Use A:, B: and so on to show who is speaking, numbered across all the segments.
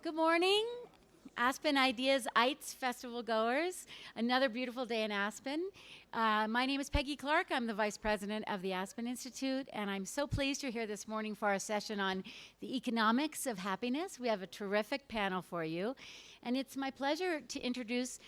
A: Good morning, Aspen Ideas Festival goers. Another beautiful day in Aspen. My name is Peggy Clark. I'm the Vice President of the Aspen Institute, and I'm so pleased you're here this morning for our session on the economics of happiness. We have a terrific panel for you, and it's my pleasure to introduce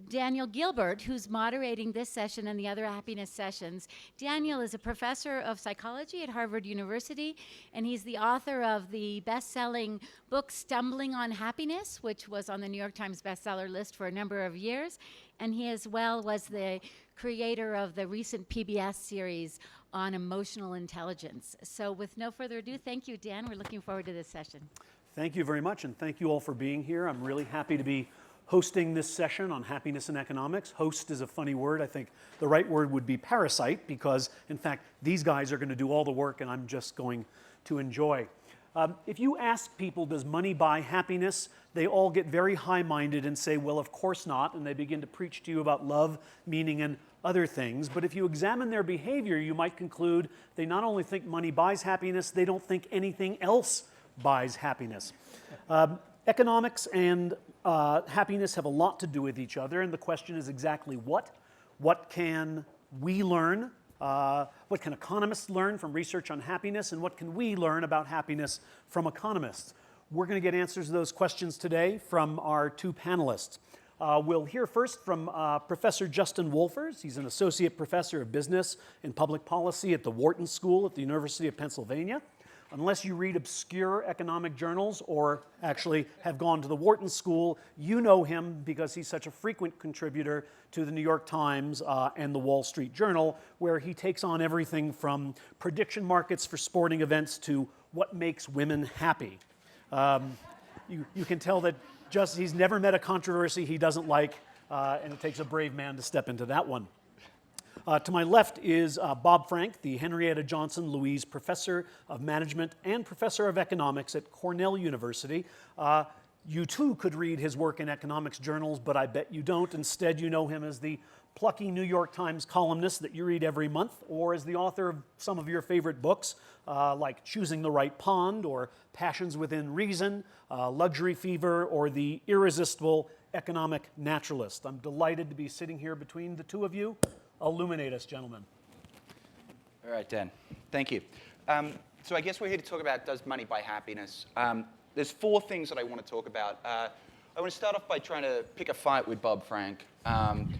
A: Daniel Gilbert, who's moderating this session and the other happiness sessions. Daniel is a professor of psychology at Harvard University, and he's the author of the best-selling book Stumbling on Happiness, which was on the New York Times bestseller list for a number of years. And he as well was the creator of the recent PBS series on emotional intelligence. So with no further ado, thank you, Dan. We're looking forward to this session.
B: Thank you very much, and thank you all for being here. I'm really happy to be hosting this session on happiness and economics. Host is a funny word. I think the right word would be parasite, because in fact these guys are going to do all the work and I'm just going to enjoy. If you ask people, does money buy happiness, they all get very high-minded and say, well, of course not, and they begin to preach to you about love, meaning, and other things. But if you examine their behavior, you might conclude they not only think money buys happiness, they don't think anything else buys happiness. Economics and happiness have a lot to do with each other, and the question is exactly what. What can we learn? What can economists learn from research on happiness, and what can we learn about happiness from economists? We're going to get answers to those questions today from our two panelists. We'll hear first from Professor Justin Wolfers. He's an associate professor of business and public policy at the Wharton School at the University of Pennsylvania. Unless you read obscure economic journals or actually have gone to the Wharton School, you know him because he's such a frequent contributor to the New York Times and the Wall Street Journal, where he takes on everything from prediction markets for sporting events to what makes women happy. You can tell that he's never met a controversy he doesn't like, and it takes a brave man to step into that one. To my left is Bob Frank, the Henrietta Johnson Louise Professor of Management and Professor of Economics at Cornell University. You too could read his work in economics journals, but I bet you don't. Instead, you know him as the plucky New York Times columnist that you read every month, or as the author of some of your favorite books, like Choosing the Right Pond, or Passions Within Reason, Luxury Fever, or The Irresistible Economic Naturalist. I'm delighted to be sitting here between the two of you. Illuminate us, gentlemen.
C: All right, Dan. Thank you. So I guess we're here to talk about, does money buy happiness? There's four things that I want to talk about. I want to start off by trying to pick a fight with Bob Frank. And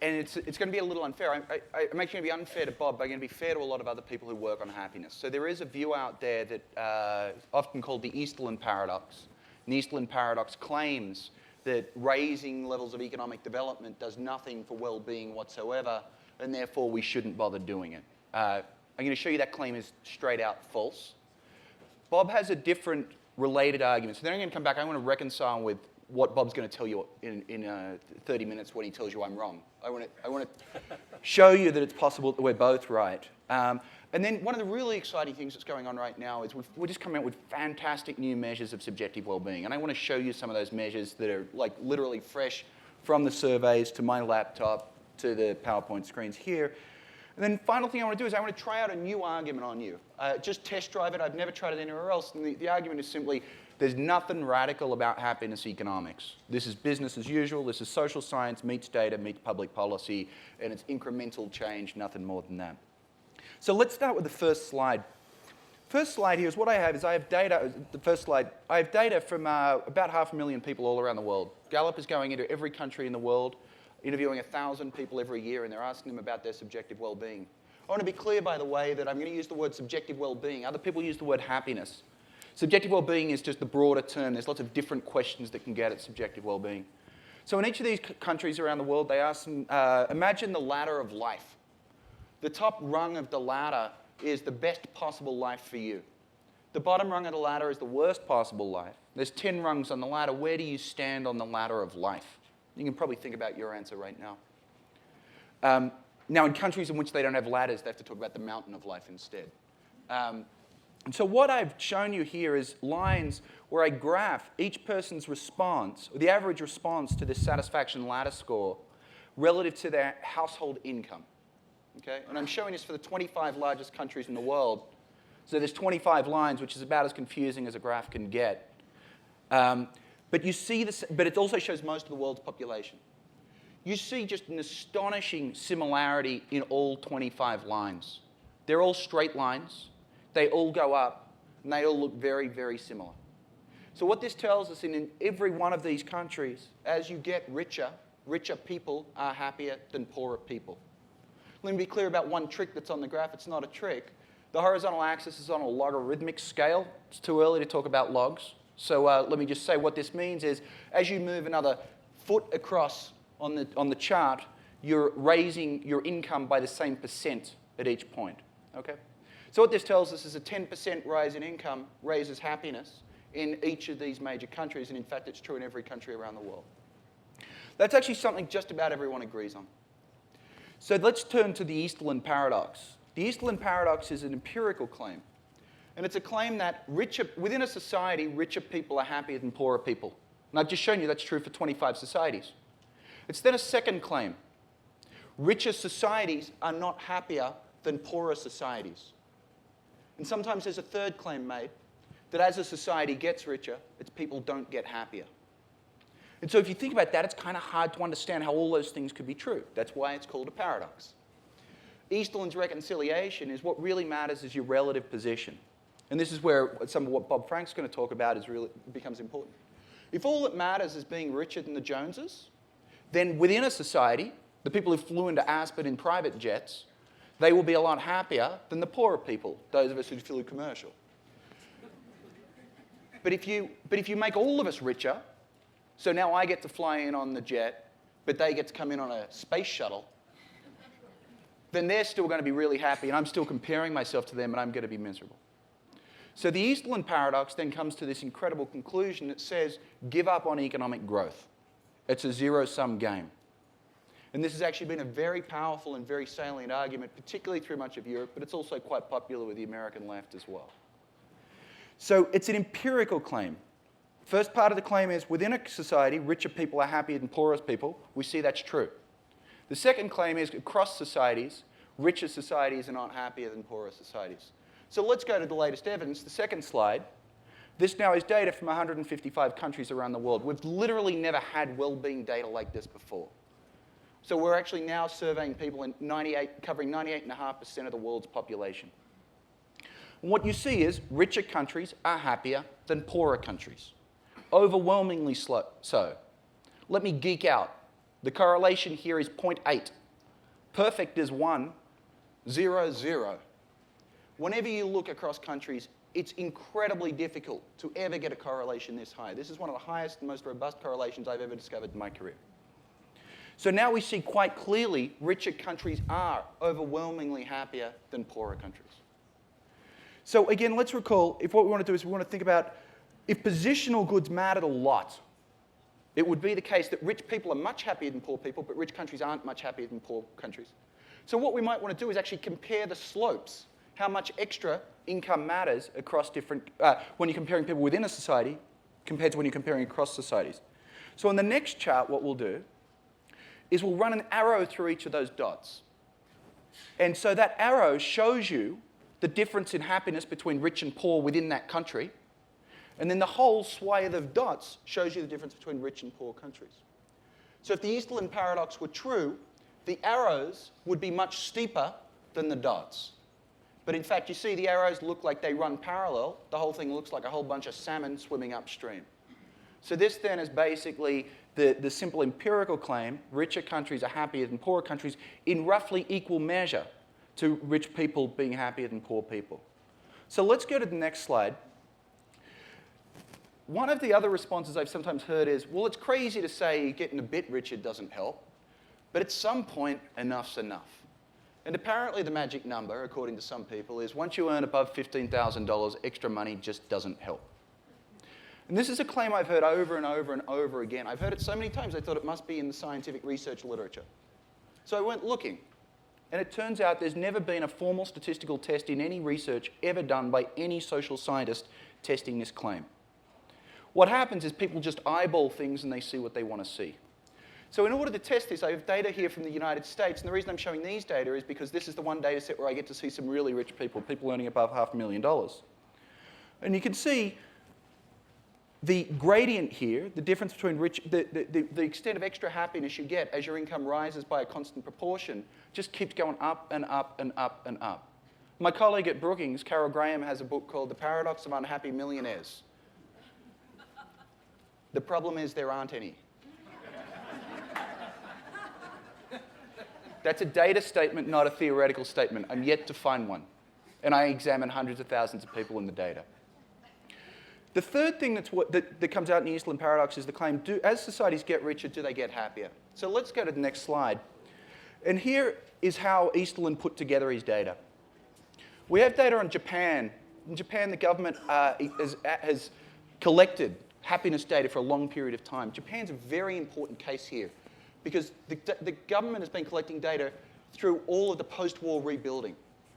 C: it's going to be a little unfair. I'm actually going to be unfair to Bob, but I'm going to be fair to a lot of other people who work on happiness. So there is a view out there that is often called the Easterland paradox. And the Easterland paradox claims that raising levels of economic development does nothing for well-being whatsoever, and therefore we shouldn't bother doing it. I'm going to show you that claim is straight out false. Bob has a different related argument. So then I'm going to come back. I want to reconcile with what Bob's going to tell you in 30 minutes when he tells you I'm wrong. I want to show you that it's possible that we're both right. And then one of the really exciting things that's going on right now is we're just coming out with fantastic new measures of subjective well-being. And I want to show you some of those measures that are like literally fresh from the surveys to my laptop to the PowerPoint screens here. And then final thing I want to do is I want to try out a new argument on you. Just test drive it. I've never tried it anywhere else. And the argument is simply, there's nothing radical about happiness economics. This is business as usual. This is social science meets data, meets public policy, and it's incremental change, nothing more than that. So let's start with the first slide. First slide here is what I have data, the first slide, I have data from about 500,000 people all around the world. Gallup is going into every country in the world, interviewing 1,000 people every year, and they're asking them about their subjective well-being. I want to be clear, by the way, that I'm going to use the word subjective well-being. Other people use the word happiness. Subjective well-being is just the broader term. There's lots of different questions that can get at subjective well-being. So in each of these countries around the world, they ask them, imagine the ladder of life. The top rung of the ladder is the best possible life for you. The bottom rung of the ladder is the worst possible life. There's 10 rungs on the ladder. Where do you stand on the ladder of life? You can probably think about your answer right now. Now, in countries in which they don't have ladders, they have to talk about the mountain of life instead. And so what I've shown you here is lines where I graph each person's response, or the average response to this satisfaction ladder score relative to their household income. Okay? And I'm showing this for the 25 largest countries in the world. So there's 25 lines, which is about as confusing as a graph can get. But you see this, but it also shows most of the world's population. You see just an astonishing similarity in all 25 lines. They're all straight lines. They all go up, and they all look very, very similar. So what this tells us in every one of these countries, as you get richer, richer people are happier than poorer people. Let me be clear about one trick that's on the graph. It's not a trick. The horizontal axis is on a logarithmic scale. It's too early to talk about logs. So let me just say what this means is as you move another foot across on the chart, you're raising your income by the same percent at each point. Okay? So what this tells us is a 10% rise in income raises happiness in each of these major countries, and in fact it's true in every country around the world. That's actually something just about everyone agrees on. So let's turn to the Easterland paradox. The Easterland paradox is an empirical claim. And it's a claim that within a society, richer people are happier than poorer people. And I've just shown you that's true for 25 societies. It's then a second claim. Richer societies are not happier than poorer societies. And sometimes there's a third claim made, that as a society gets richer, its people don't get happier. And so if you think about that, it's kind of hard to understand how all those things could be true. That's why it's called a paradox. Easterland's reconciliation is what really matters is your relative position. And this is where some of what Bob Frank's going to talk about becomes important. If all that matters is being richer than the Joneses, then within a society, the people who flew into Aspen in private jets, they will be a lot happier than the poorer people, those of us who flew commercial. But if you make all of us richer, so now I get to fly in on the jet, but they get to come in on a space shuttle, then they're still going to be really happy, and I'm still comparing myself to them, and I'm going to be miserable. So the Easterland paradox then comes to this incredible conclusion that says, give up on economic growth. It's a zero-sum game. And this has actually been a very powerful and very salient argument, particularly through much of Europe, but it's also quite popular with the American left as well. So it's an empirical claim. First part of the claim is, within a society, richer people are happier than poorer people. We see that's true. The second claim is, across societies, richer societies are not happier than poorer societies. So let's go to the latest evidence, the second slide. This now is data from 155 countries around the world. We've literally never had well-being data like this before. So we're actually now surveying people in covering 98.5% of the world's population. And what you see is richer countries are happier than poorer countries. Overwhelmingly so. Let me geek out. The correlation here is 0.8. Perfect is 1, 0, 0. Whenever you look across countries, it's incredibly difficult to ever get a correlation this high. This is one of the highest and most robust correlations I've ever discovered in my career. So now we see quite clearly richer countries are overwhelmingly happier than poorer countries. So again, let's recall, if what we want to do is we want to think about if positional goods mattered a lot, it would be the case that rich people are much happier than poor people, but rich countries aren't much happier than poor countries. So what we might want to do is actually compare the slopes, how much extra income matters across different, when you're comparing people within a society compared to when you're comparing across societies. So in the next chart, what we'll do is we'll run an arrow through each of those dots. And so that arrow shows you the difference in happiness between rich and poor within that country. And then the whole swathe of dots shows you the difference between rich and poor countries. So if the Easterland paradox were true, the arrows would be much steeper than the dots. But in fact, you see the arrows look like they run parallel. The whole thing looks like a whole bunch of salmon swimming upstream. So this then is basically the simple empirical claim, richer countries are happier than poorer countries in roughly equal measure to rich people being happier than poor people. So let's go to the next slide. One of the other responses I've sometimes heard is, well, it's crazy to say getting a bit richer doesn't help, but at some point, enough's enough. And apparently the magic number, according to some people, is once you earn above $15,000, extra money just doesn't help. And this is a claim I've heard over and over and over again. I've heard it so many times I thought it must be in the scientific research literature. So I went looking, and it turns out there's never been a formal statistical test in any research ever done by any social scientist testing this claim. What happens is people just eyeball things and they see what they want to see. So in order to test this, I have data here from the United States, and the reason I'm showing these data is because this is the one data set where I get to see some really rich people, people earning above $500,000. And you can see the gradient here, the difference between the extent of extra happiness you get as your income rises by a constant proportion, just keeps going up and up and up and up. My colleague at Brookings, Carol Graham, has a book called The Paradox of Unhappy Millionaires. The problem is there aren't any. That's a data statement, not a theoretical statement. I'm yet to find one. And I examine hundreds of thousands of people in the data. The third thing that comes out in the Easterland paradox is the claim, as societies get richer, do they get happier? So let's go to the next slide. And here is how Easterland put together his data. We have data on Japan. In Japan, the government has collected happiness data for a long period of time. Japan's a very important case here because the government has been collecting data through all of the post-war rebuilding.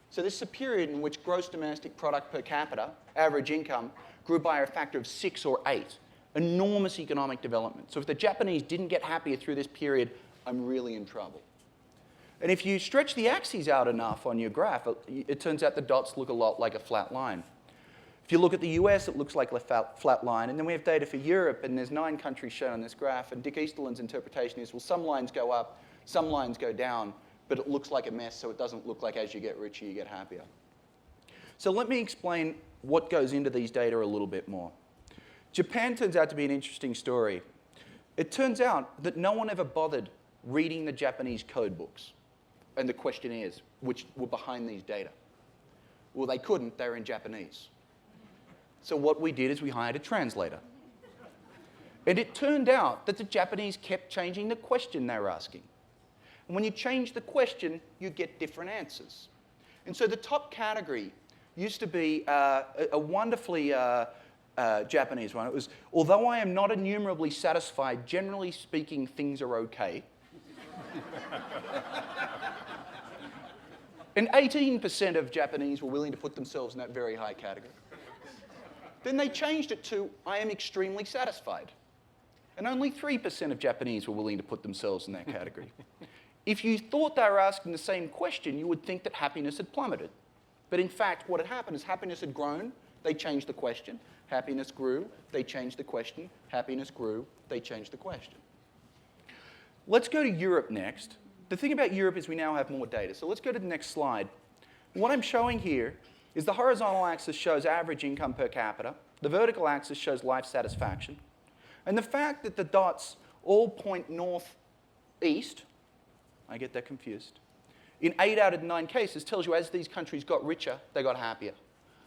C: So this is a period in which gross domestic product per capita, average income, grew by a factor of 6 or 8. Enormous economic development. So if the Japanese didn't get happier through this period, I'm really in trouble. And if you stretch the axes out enough on your graph, it turns out the dots look a lot like a flat line. If you look at the US, it looks like a flat line. And then we have data for Europe, and there's 9 countries shown on this graph. And Dick Easterland's interpretation is, well, some lines go up, some lines go down, but it looks like a mess, so it doesn't look like as you get richer, you get happier. So let me explain what goes into these data a little bit more. Japan turns out to be an interesting story. It turns out that no one ever bothered reading the Japanese code books and the questionnaires which were behind these data. Well, they couldn't, they were in Japanese. So what we did is we hired a translator. And it turned out that the Japanese kept changing the question they were asking. And when you change the question, you get different answers. And so the top category used to be a wonderfully Japanese one. It was, although I am not innumerably satisfied, generally speaking, things are okay. And 18% of Japanese were willing to put themselves in that very high category. Then they changed it to, I am extremely satisfied. And only 3% of Japanese were willing to put themselves in that category. If you thought they were asking the same question, you would think that happiness had plummeted. But in fact, what had happened is happiness had grown, they changed the question. Happiness grew, they changed the question. Happiness grew, they changed the question. Let's go to Europe next. The thing about Europe is we now have more data. So let's go to the next slide. What I'm showing here is the horizontal axis shows average income per capita. The vertical axis shows life satisfaction. And the fact that the dots all point northeast, I get that confused, in 8 out of 9 cases tells you as these countries got richer, they got happier.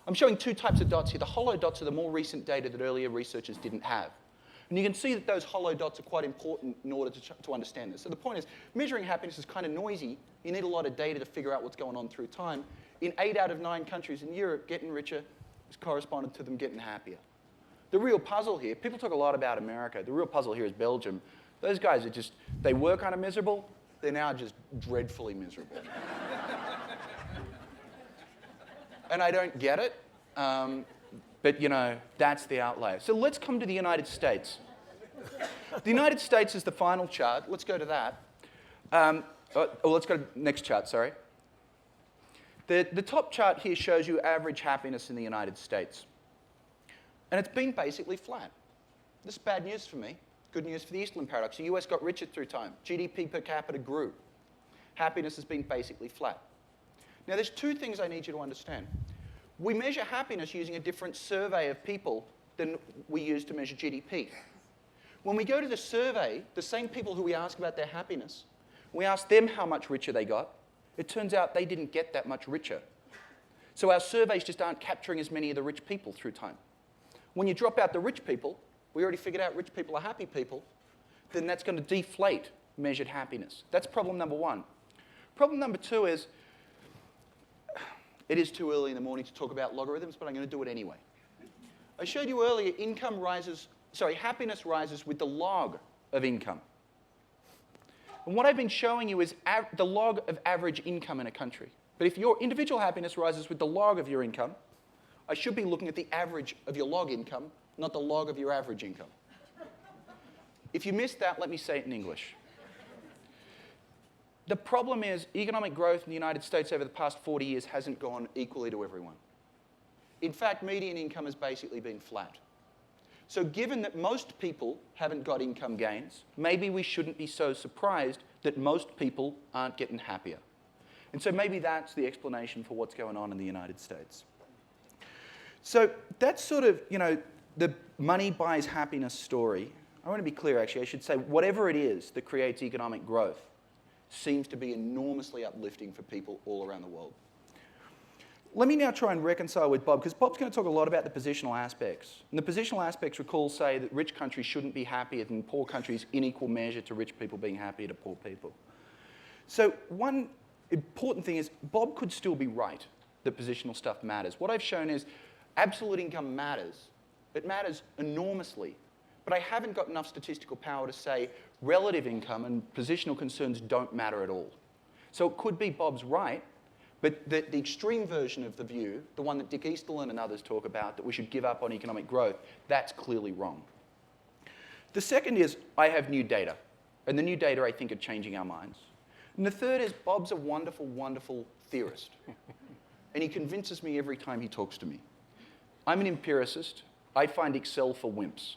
C: I'm showing 2 types of dots here. The hollow dots are the more recent data that earlier researchers didn't have. And you can see that those hollow dots are quite important in order to understand this. So the point is, measuring happiness is kind of noisy. You need a lot of data to figure out what's going on through time. In 8 out of 9 countries in Europe, getting richer has corresponded to them getting happier. The real puzzle here, people talk a lot about America. The real puzzle here is Belgium. Those guys are just, they were kind of miserable. They're now just dreadfully miserable. And I don't get it, but you know, that's the outlier. So let's come to the United States. The United States is the final chart. Let's go to that. Let's go to the next chart, sorry. The top chart here shows you average happiness in the United States. And it's been basically flat. This is bad news for me. Good news for the Easterland paradox. The US got richer through time. GDP per capita grew. Happiness has been basically flat. Now, there's 2 things I need you to understand. We measure happiness using a different survey of people than we use to measure GDP. When we go to the survey, the same people who we ask about their happiness, we ask them how much richer they got. It turns out they didn't get that much richer. So our surveys just aren't capturing as many of the rich people through time. When you drop out the rich people, we already figured out rich people are happy people, then that's going to deflate measured happiness. That's problem number 1. Problem number 2 is, it is too early in the morning to talk about logarithms, but I'm going to do it anyway. I showed you earlier happiness rises with the log of income. And what I've been showing you is the log of average income in a country. But if your individual happiness rises with the log of your income, I should be looking at the average of your log income, not the log of your average income. If you missed that, let me say it in English. The problem is economic growth in the United States over the past 40 years hasn't gone equally to everyone. In fact, median income has basically been flat. So given that most people haven't got income gains, maybe we shouldn't be so surprised that most people aren't getting happier. And so maybe that's the explanation for what's going on in the United States. So that's sort of, the money buys happiness story. I want to be clear, actually. I should say whatever it is that creates economic growth seems to be enormously uplifting for people all around the world. Let me now try and reconcile with Bob, because Bob's going to talk a lot about the positional aspects. And the positional aspects, recall, say that rich countries shouldn't be happier than poor countries in equal measure to rich people being happier to poor people. So one important thing is Bob could still be right that positional stuff matters. What I've shown is absolute income matters. It matters enormously. But I haven't got enough statistical power to say relative income and positional concerns don't matter at all. So it could be Bob's right, but the extreme version of the view, the one that Dick Easterland and others talk about, that we should give up on economic growth, that's clearly wrong. The second is I have new data. And the new data, I think, are changing our minds. And the third is Bob's a wonderful, wonderful theorist. And he convinces me every time he talks to me. I'm an empiricist. I find Excel for wimps.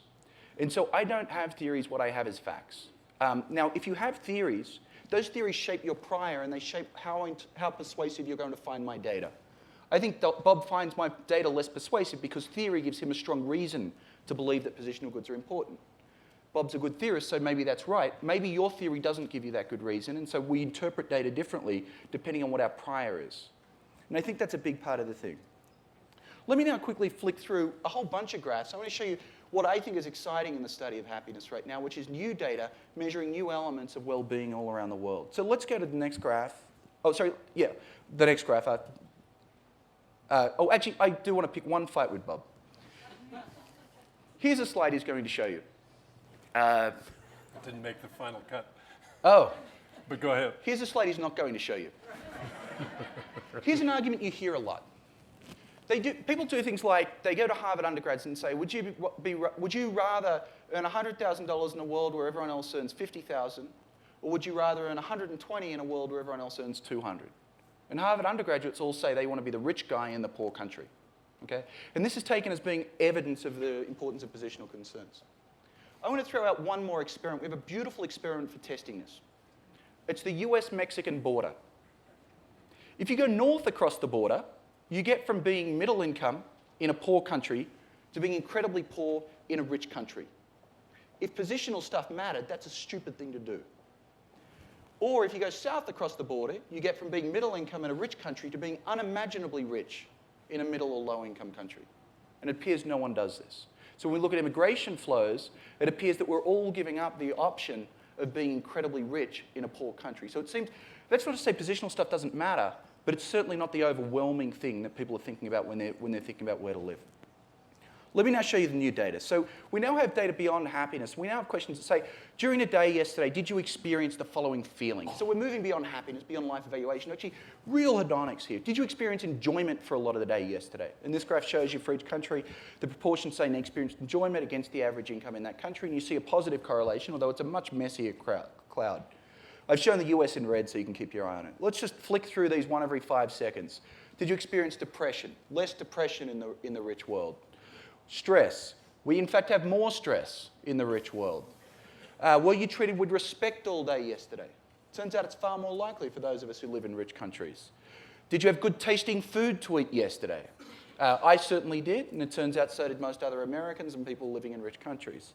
C: And so I don't have theories. What I have is facts. Now, if you have theories, those theories shape your prior, and they shape how persuasive you're going to find my data. I think Bob finds my data less persuasive because theory gives him a strong reason to believe that positional goods are important. Bob's a good theorist, so maybe that's right. Maybe your theory doesn't give you that good reason, and so we interpret data differently depending on what our prior is. And I think that's a big part of the thing. Let me now quickly flick through a whole bunch of graphs. I want to show you what I think is exciting in the study of happiness right now, which is new data measuring new elements of well-being all around the world. So let's go to the next graph. Oh, sorry, yeah, the next graph. Actually, I do want to pick one fight with Bob. Here's a slide he's going to show you.
D: It didn't make the final cut.
C: Oh.
D: But go ahead.
C: Here's a slide he's not going to show you. Here's an argument you hear a lot. People do things like they go to Harvard undergrads and say, would you rather earn $100,000 in a world where everyone else earns $50,000, or would you rather earn $120 in a world where everyone else earns $200? And Harvard undergraduates all say they want to be the rich guy in the poor country. Okay? And this is taken as being evidence of the importance of positional concerns. I want to throw out one more experiment. We have a beautiful experiment for testing this. It's the US-Mexican border. If you go north across the border, you get from being middle income in a poor country to being incredibly poor in a rich country. If positional stuff mattered, that's a stupid thing to do. Or if you go south across the border, you get from being middle income in a rich country to being unimaginably rich in a middle or low income country. And it appears no one does this. So when we look at immigration flows, it appears that we're all giving up the option of being incredibly rich in a poor country. So it seems, that's not to say positional stuff doesn't matter, but it's certainly not the overwhelming thing that people are thinking about when they're thinking about where to live. Let me now show you the new data. So we now have data beyond happiness. We now have questions that say, during the day yesterday, did you experience the following feelings? So we're moving beyond happiness, beyond life evaluation. Actually, real hedonics here. Did you experience enjoyment for a lot of the day yesterday? And this graph shows you for each country the proportion saying they experienced enjoyment against the average income in that country. And you see a positive correlation, although it's a much messier cloud. I've shown the US in red so you can keep your eye on it. Let's just flick through these one every 5 seconds. Did you experience depression? Less depression in the rich world. Stress. We, in fact, have more stress in the rich world. Were you treated with respect all day yesterday? Turns out it's far more likely for those of us who live in rich countries. Did you have good tasting food to eat yesterday? I certainly did, and it turns out so did most other Americans and people living in rich countries.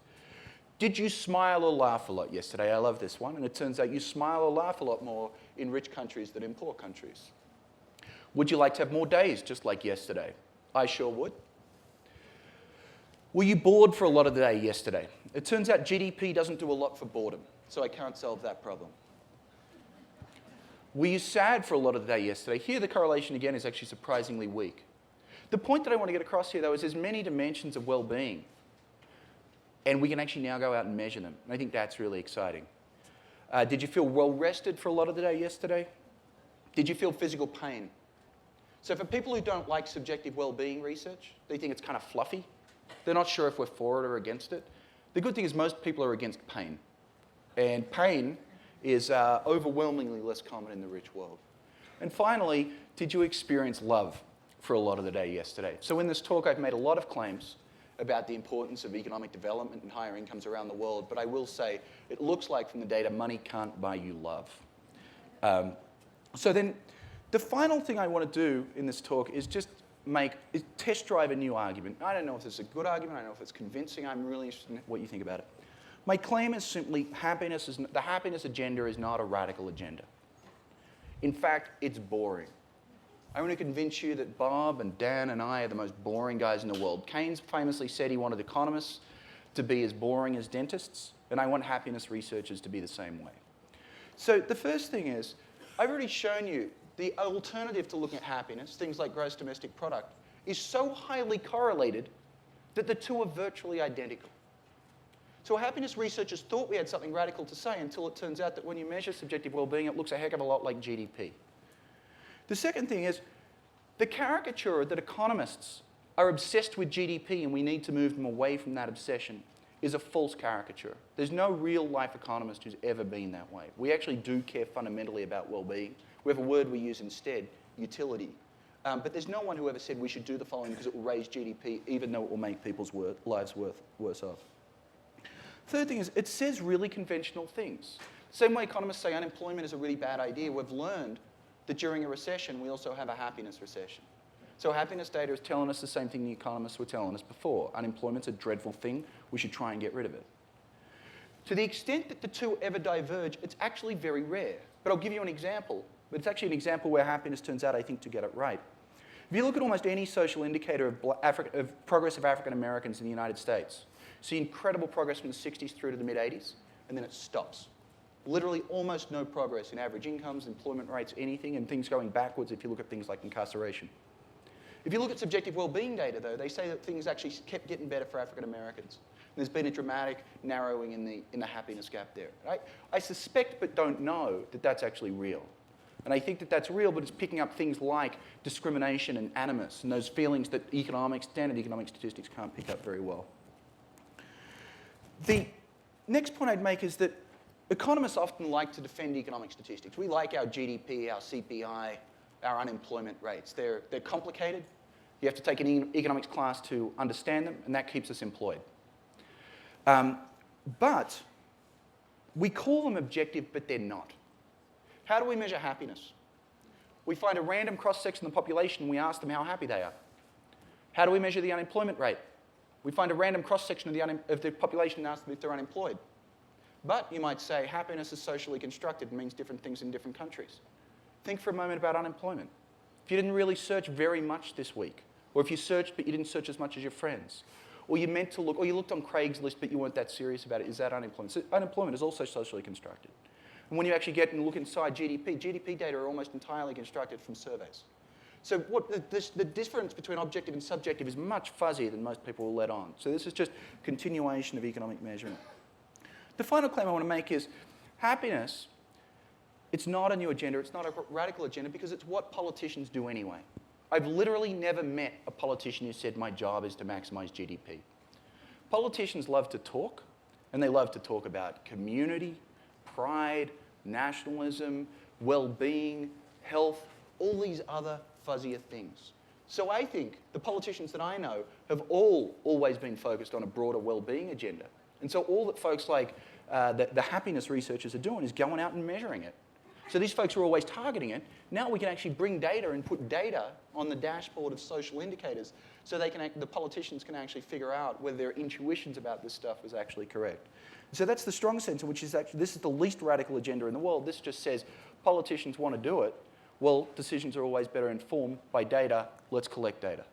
C: Did you smile or laugh a lot yesterday? I love this one, and it turns out you smile or laugh a lot more in rich countries than in poor countries. Would you like to have more days just like yesterday? I sure would. Were you bored for a lot of the day yesterday? It turns out GDP doesn't do a lot for boredom, so I can't solve that problem. Were you sad for a lot of the day yesterday? Here the correlation again is actually surprisingly weak. The point that I want to get across here though is there's many dimensions of well-being, and we can actually now go out and measure them. And I think that's really exciting. Did you feel well rested for a lot of the day yesterday? Did you feel physical pain? So for people who don't like subjective well-being research, they think it's kind of fluffy. They're not sure if we're for it or against it. The good thing is most people are against pain. And pain is overwhelmingly less common in the rich world. And finally, did you experience love for a lot of the day yesterday? So in this talk, I've made a lot of claims about the importance of economic development and higher incomes around the world, but I will say it looks like from the data money can't buy you love. So then the final thing I want to do in this talk is just test drive a new argument. I don't know if this is a good argument. I don't know if it's convincing. I'm really interested in what you think about it. My claim is simply the happiness agenda is not a radical agenda. In fact, it's boring. I want to convince you that Bob and Dan and I are the most boring guys in the world. Keynes famously said he wanted economists to be as boring as dentists, and I want happiness researchers to be the same way. So the first thing is, I've already shown you the alternative to looking at happiness, things like gross domestic product, is so highly correlated that the two are virtually identical. So happiness researchers thought we had something radical to say until it turns out that when you measure subjective well-being, it looks a heck of a lot like GDP. The second thing is the caricature that economists are obsessed with GDP and we need to move them away from that obsession is a false caricature. There's no real-life economist who's ever been that way. We actually do care fundamentally about well-being. We have a word we use instead, utility. But there's no one who ever said we should do the following because it will raise GDP, even though it will make people's lives worse off. Third thing is, it says really conventional things. Same way economists say unemployment is a really bad idea, we've learned that during a recession, we also have a happiness recession. So happiness data is telling us the same thing the economists were telling us before. Unemployment's a dreadful thing, we should try and get rid of it. To the extent that the two ever diverge, it's actually very rare. But I'll give you an example. But it's actually an example where happiness turns out, I think, to get it right. If you look at almost any social indicator of progress of African Americans in the United States, see incredible progress from the 60s through to the mid-80s, and then it stops. Literally almost no progress in average incomes, employment rates, anything, and things going backwards if you look at things like incarceration. If you look at subjective well-being data, though, they say that things actually kept getting better for African Americans. There's been a dramatic narrowing in the happiness gap there. Right? I suspect but don't know that that's actually real. And I think that that's real, but it's picking up things like discrimination and animus and those feelings that standard economic statistics can't pick up very well. The next point I'd make is that economists often like to defend economic statistics. We like our GDP, our CPI, our unemployment rates. They're complicated. You have to take an economics class to understand them, and that keeps us employed. But we call them objective, but they're not. How do we measure happiness? We find a random cross-section of the population and we ask them how happy they are. How do we measure the unemployment rate? We find a random cross-section of the population and ask them if they're unemployed. But you might say happiness is socially constructed and means different things in different countries. Think for a moment about unemployment. If you didn't really search very much this week, or if you searched but you didn't search as much as your friends, or you meant to look, or you looked on Craigslist but you weren't that serious about it, is that unemployment? So unemployment is also socially constructed. And when you actually get and look inside GDP data are almost entirely constructed from surveys. So the difference between objective and subjective is much fuzzier than most people will let on. So this is just continuation of economic measurement. The final claim I want to make is happiness, it's not a new agenda, it's not a radical agenda because it's what politicians do anyway. I've literally never met a politician who said my job is to maximize GDP. Politicians love to talk, and they love to talk about community, pride, nationalism, well-being, health, all these other fuzzier things. So I think the politicians that I know have always been focused on a broader well-being agenda. And so all that folks like the happiness researchers are doing is going out and measuring it. So these folks are always targeting it. Now we can actually bring data and put data on the dashboard of social indicators so the politicians can actually figure out whether their intuitions about this stuff was actually correct. So that's the strong sense in which this is the least radical agenda in the world. This just says politicians want to do it. Well, decisions are always better informed by data. Let's collect data.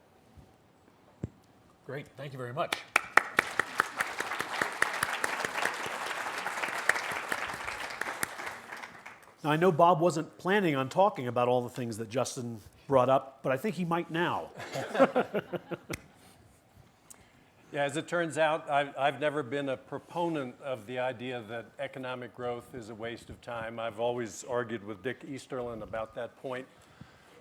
B: Great, thank you very much. Now, I know Bob wasn't planning on talking about all the things that Justin brought up, but I think he might now.
D: Yeah, as it turns out, I've never been a proponent of the idea that economic growth is a waste of time. I've always argued with Dick Easterland about that point.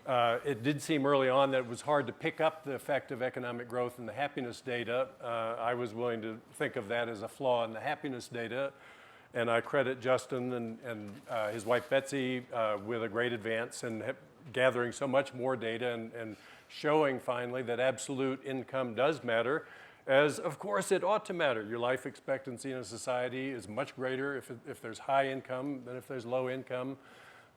D: It did seem early on that it was hard to pick up the effect of economic growth in the happiness data. I was willing to think of that as a flaw in the happiness data. And I credit Justin and his wife Betsy with a great advance in gathering so much more data and showing finally that absolute income does matter. as of course it ought to matter. Your life expectancy in a society is much greater if there's high income than if there's low income.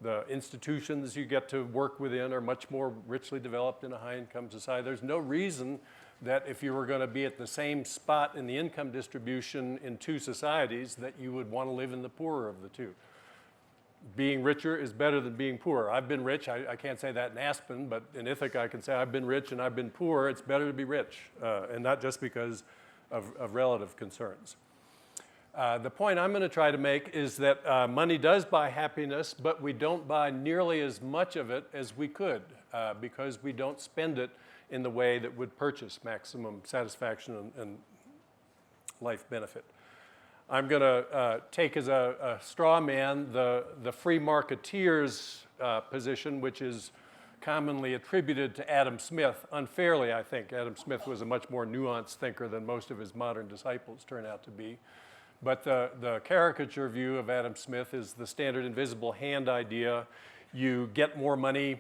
D: The institutions you get to work within are much more richly developed in a high income society. There's no reason that if you were going to be at the same spot in the income distribution in two societies that you would want to live in the poorer of the two. Being richer is better than being poor. I've been rich. I can't say that in Aspen, but in Ithaca I can say I've been rich and I've been poor. It's better to be rich, and not just because of relative concerns. The point I'm going to try to make is that money does buy happiness, but we don't buy nearly as much of it as we could because we don't spend it in the way that would purchase maximum satisfaction and life benefit. I'm going to take as a straw man the free marketeer's position, which is commonly attributed to Adam Smith, unfairly, I think. Adam Smith was a much more nuanced thinker than most of his modern disciples turn out to be. But the caricature view of Adam Smith is the standard invisible hand idea. You get more money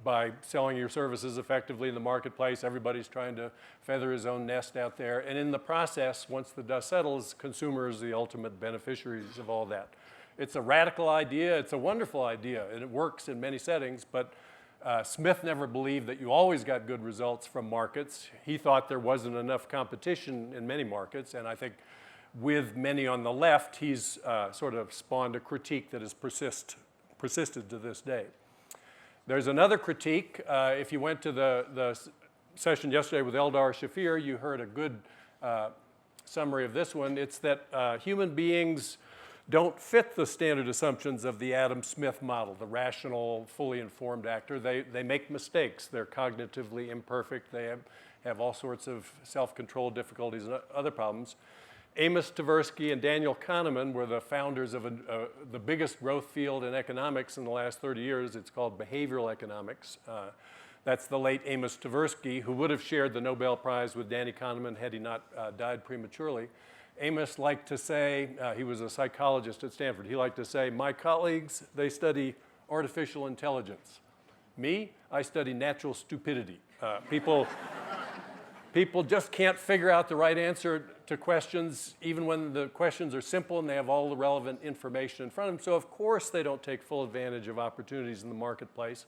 D: by selling your services effectively in the marketplace. Everybody's trying to feather his own nest out there. And in the process, once the dust settles, consumers are the ultimate beneficiaries of all that. It's a radical idea. It's a wonderful idea, and it works in many settings. But Smith never believed that you always got good results from markets. He thought there wasn't enough competition in many markets, and I think with many on the left, he's sort of spawned a critique that has persisted to this day. There's another critique. If you went to the session yesterday with Eldar Shafir, you heard a good summary of this one. It's that human beings don't fit the standard assumptions of the Adam Smith model, the rational, fully informed actor. They make mistakes. They're cognitively imperfect. They have all sorts of self-control difficulties and other problems. Amos Tversky and Daniel Kahneman were the founders of the biggest growth field in economics in the last 30 years. It's called behavioral economics. That's the late Amos Tversky, who would have shared the Nobel Prize with Danny Kahneman had he not died prematurely. Amos liked to say, he was a psychologist at Stanford, he liked to say, my colleagues, they study artificial intelligence. Me, I study natural stupidity. People just can't figure out the right answer to questions, even when the questions are simple and they have all the relevant information in front of them. So of course they don't take full advantage of opportunities in the marketplace.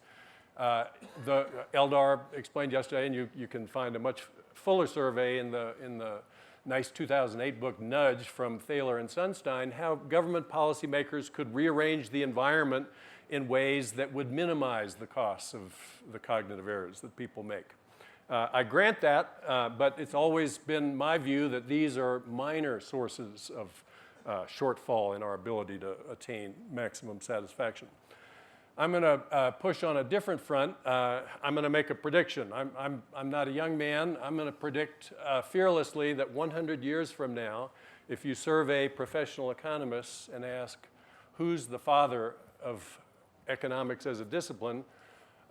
D: The Eldar explained yesterday, and you can find a much fuller survey in the nice 2008 book Nudge from Thaler and Sunstein, how government policymakers could rearrange the environment in ways that would minimize the costs of the cognitive errors that people make. I grant that, but it's always been my view that these are minor sources of shortfall in our ability to attain maximum satisfaction. I'm going to push on a different front. I'm going to make a prediction. I'm not a young man. I'm going to predict fearlessly that 100 years from now, if you survey professional economists and ask who's the father of economics as a discipline,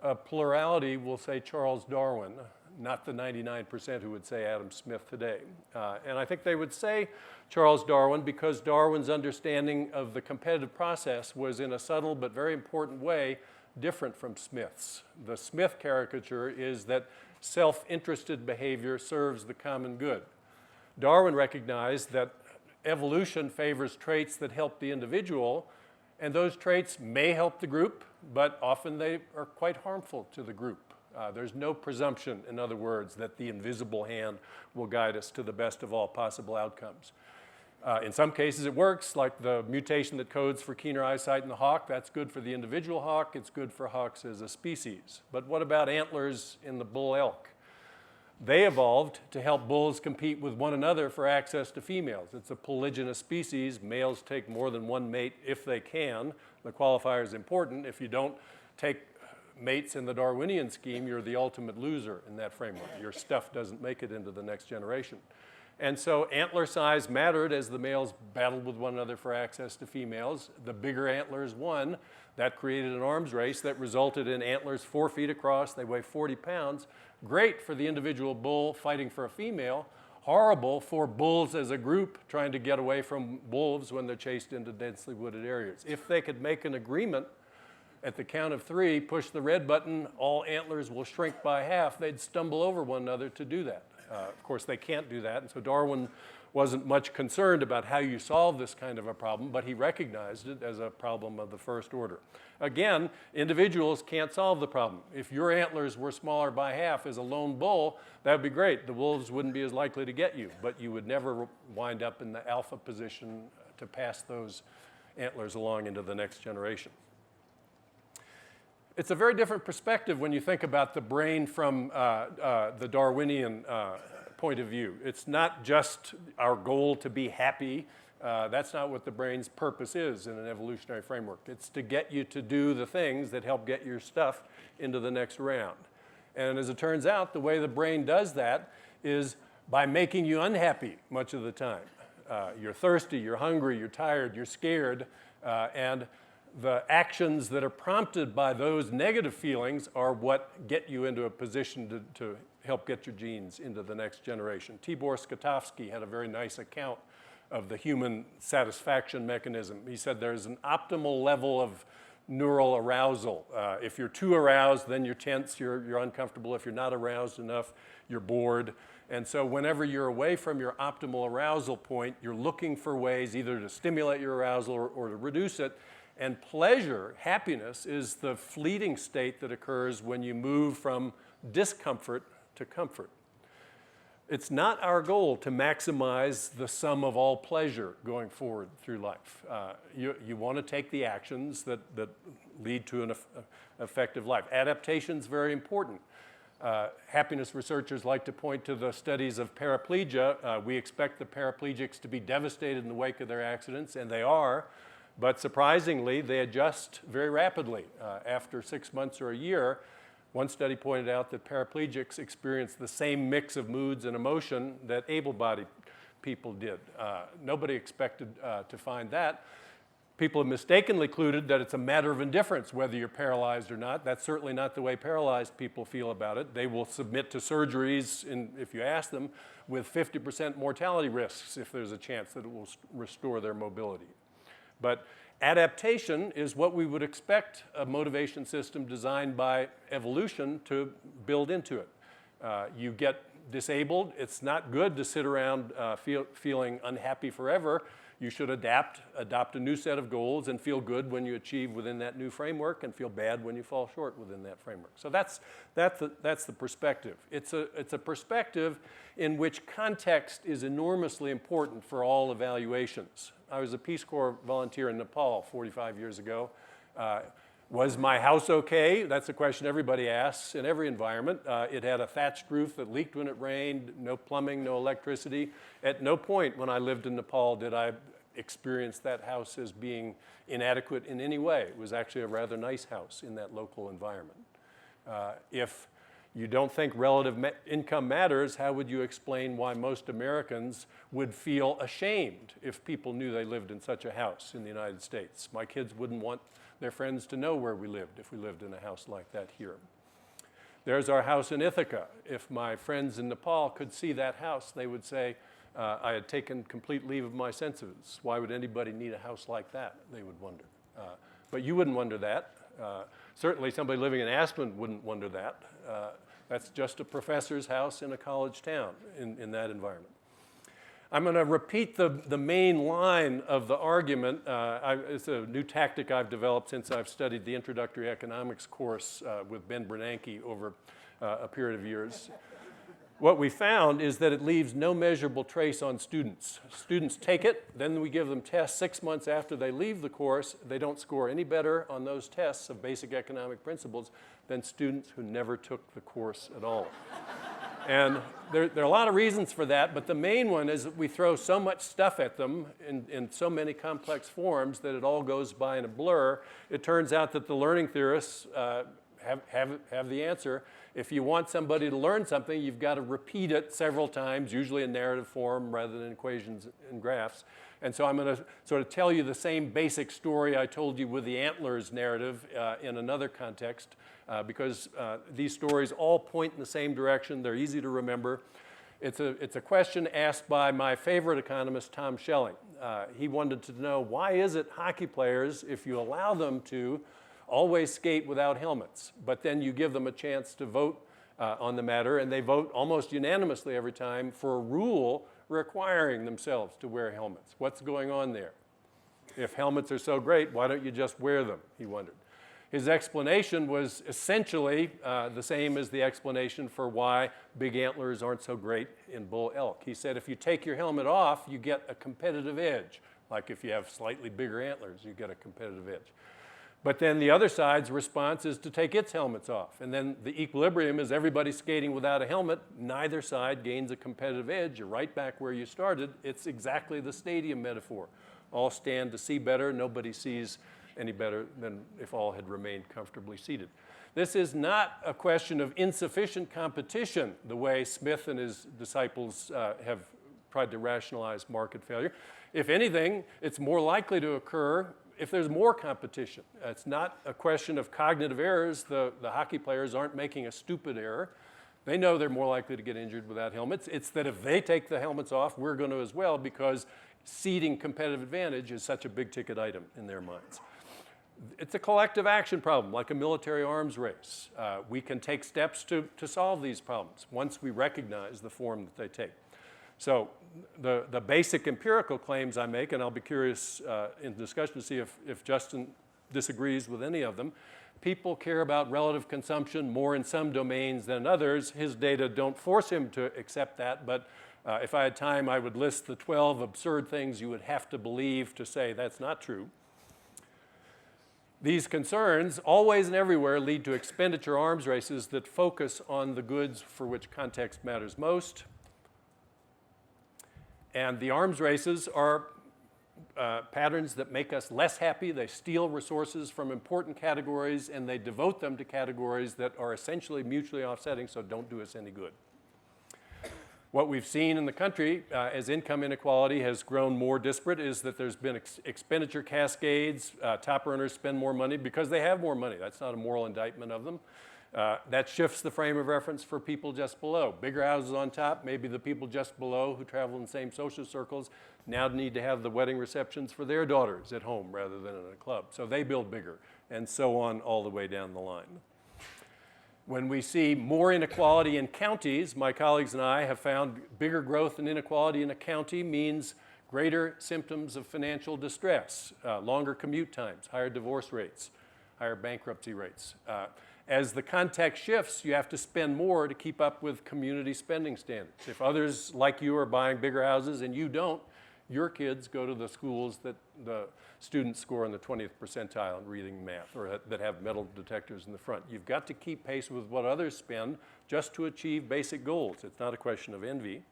D: a plurality will say Charles Darwin, not the 99% who would say Adam Smith today. And I think they would say Charles Darwin because Darwin's understanding of the competitive process was in a subtle but very important way different from Smith's. The Smith caricature is that self-interested behavior serves the common good. Darwin recognized that evolution favors traits that help the individual, and those traits may help the group, but often they are quite harmful to the group. There's no presumption, in other words, that the invisible hand will guide us to the best of all possible outcomes. In some cases it works, like the mutation that codes for keener eyesight in the hawk. That's good for the individual hawk. It's good for hawks as a species. But what about antlers in the bull elk? They evolved to help bulls compete with one another for access to females. It's a polygynous species. Males take more than one mate if they can. The qualifier is important. If you don't take mates in the Darwinian scheme, you're the ultimate loser in that framework. Your stuff doesn't make it into the next generation. And so antler size mattered as the males battled with one another for access to females. The bigger antlers won. That created an arms race that resulted in antlers 4 feet across. They weigh 40 pounds. Great for the individual bull fighting for a female. Horrible for bulls as a group trying to get away from wolves when they're chased into densely wooded areas. If they could make an agreement at the count of 3, push the red button, all antlers will shrink by half, they'd stumble over one another to do that. Of course, they can't do that, and so Darwin wasn't much concerned about how you solve this kind of a problem, but he recognized it as a problem of the first order. Again, individuals can't solve the problem. If your antlers were smaller by half as a lone bull, that would be great. The wolves wouldn't be as likely to get you, but you would never wind up in the alpha position to pass those antlers along into the next generation. It's a very different perspective when you think about the brain from the Darwinian point of view. It's not just our goal to be happy. That's not what the brain's purpose is in an evolutionary framework. It's to get you to do the things that help get your stuff into the next round. And as it turns out, the way the brain does that is by making you unhappy much of the time. You're thirsty, you're hungry, you're tired, you're scared, and the actions that are prompted by those negative feelings are what get you into a position to help get your genes into the next generation. Tibor Skatovsky had a very nice account of the human satisfaction mechanism. He said there's an optimal level of neural arousal. If you're too aroused, then you're tense, you're uncomfortable. If you're not aroused enough, you're bored. And so whenever you're away from your optimal arousal point, you're looking for ways either to stimulate your arousal or to reduce it. And pleasure, happiness, is the fleeting state that occurs when you move from discomfort to comfort. It's not our goal to maximize the sum of all pleasure going forward through life. You want to take the actions that lead to an effective life. Adaptation's very important. Happiness researchers like to point to the studies of paraplegia. We expect the paraplegics to be devastated in the wake of their accidents, and they are. But surprisingly, they adjust very rapidly. After 6 months or a year, one study pointed out that paraplegics experience the same mix of moods and emotion that able-bodied people did. Nobody expected to find that. People have mistakenly concluded that it's a matter of indifference whether you're paralyzed or not. That's certainly not the way paralyzed people feel about it. They will submit to surgeries, if you ask them, with 50% mortality risks if there's a chance that it will restore their mobility. But adaptation is what we would expect a motivation system designed by evolution to build into it. You get disabled. It's not good to sit around feeling unhappy forever. You should adopt a new set of goals, and feel good when you achieve within that new framework, and feel bad when you fall short within that framework. So that's the perspective. It's a perspective in which context is enormously important for all evaluations. I was a Peace Corps volunteer in Nepal 45 years ago. Was my house okay? That's a question everybody asks in every environment. It had a thatched roof that leaked when it rained, no plumbing, no electricity. At no point when I lived in Nepal did I experience that house as being inadequate in any way. It was actually a rather nice house in that local environment. If you don't think relative income matters, how would you explain why most Americans would feel ashamed if people knew they lived in such a house in the United States? My kids wouldn't want their friends to know where we lived if we lived in a house like that here. There's our house in Ithaca. If my friends in Nepal could see that house, they would say, I had taken complete leave of my senses. Why would anybody need a house like that? They would wonder. But you wouldn't wonder that. Certainly somebody living in Aspen wouldn't wonder that. That's just a professor's house in a college town in that environment. I'm going to repeat the main line of the argument. It's a new tactic I've developed since I've studied the introductory economics course with Ben Bernanke over a period of years. What we found is that it leaves no measurable trace on students. Students take it, then we give them tests 6 months after they leave the course. They don't score any better on those tests of basic economic principles than students who never took the course at all. And there are a lot of reasons for that, but the main one is that we throw so much stuff at them in so many complex forms that it all goes by in a blur. It turns out that the learning theorists have the answer. If you want somebody to learn something, you've got to repeat it several times, usually in narrative form rather than equations and graphs. And so I'm going to sort of tell you the same basic story I told you with the antlers narrative in another context, because these stories all point in the same direction. They're easy to remember. It's a question asked by my favorite economist, Tom Schelling. He wanted to know, why is it hockey players, if you allow them to, always skate without helmets, but then you give them a chance to vote on the matter, and they vote almost unanimously every time for a rule requiring themselves to wear helmets. What's going on there? If helmets are so great, why don't you just wear them, he wondered. His explanation was essentially the same as the explanation for why big antlers aren't so great in bull elk. He said if you take your helmet off, you get a competitive edge. Like if you have slightly bigger antlers, you get a competitive edge. But then the other side's response is to take its helmets off. And then the equilibrium is everybody skating without a helmet. Neither side gains a competitive edge. You're right back where you started. It's exactly the stadium metaphor. All stand to see better. Nobody sees any better than if all had remained comfortably seated. This is not a question of insufficient competition, the way Smith and his disciples have tried to rationalize market failure. If anything, it's more likely to occur if there's more competition. It's not a question of cognitive errors. The hockey players aren't making a stupid error. They know they're more likely to get injured without helmets. It's that if they take the helmets off, we're going to as well, because ceding competitive advantage is such a big ticket item in their minds. It's a collective action problem, like a military arms race. We can take steps to solve these problems once we recognize the form that they take. So the basic empirical claims I make, and I'll be curious in discussion to see if Justin disagrees with any of them. People care about relative consumption more in some domains than others. His data don't force him to accept that, but if I had time, I would list the 12 absurd things you would have to believe to say that's not true. These concerns, always and everywhere, lead to expenditure arms races that focus on the goods for which context matters most. And the arms races are patterns that make us less happy. They steal resources from important categories, and they devote them to categories that are essentially mutually offsetting, so don't do us any good. What we've seen in the country as income inequality has grown more disparate is that there's been expenditure cascades. Top earners spend more money because they have more money. That's not a moral indictment of them. That shifts the frame of reference for people just below. Bigger houses on top, maybe the people just below who travel in the same social circles now need to have the wedding receptions for their daughters at home rather than in a club. So they build bigger, and so on all the way down the line. When we see more inequality in counties, my colleagues and I have found bigger growth and inequality in a county means greater symptoms of financial distress, longer commute times, higher divorce rates, higher bankruptcy rates. As the context shifts, you have to spend more to keep up with community spending standards. If others like you are buying bigger houses and you don't, your kids go to the schools that the students score in the 20th percentile in reading and math, or that have metal detectors in the front. You've got to keep pace with what others spend just to achieve basic goals. It's not a question of envy.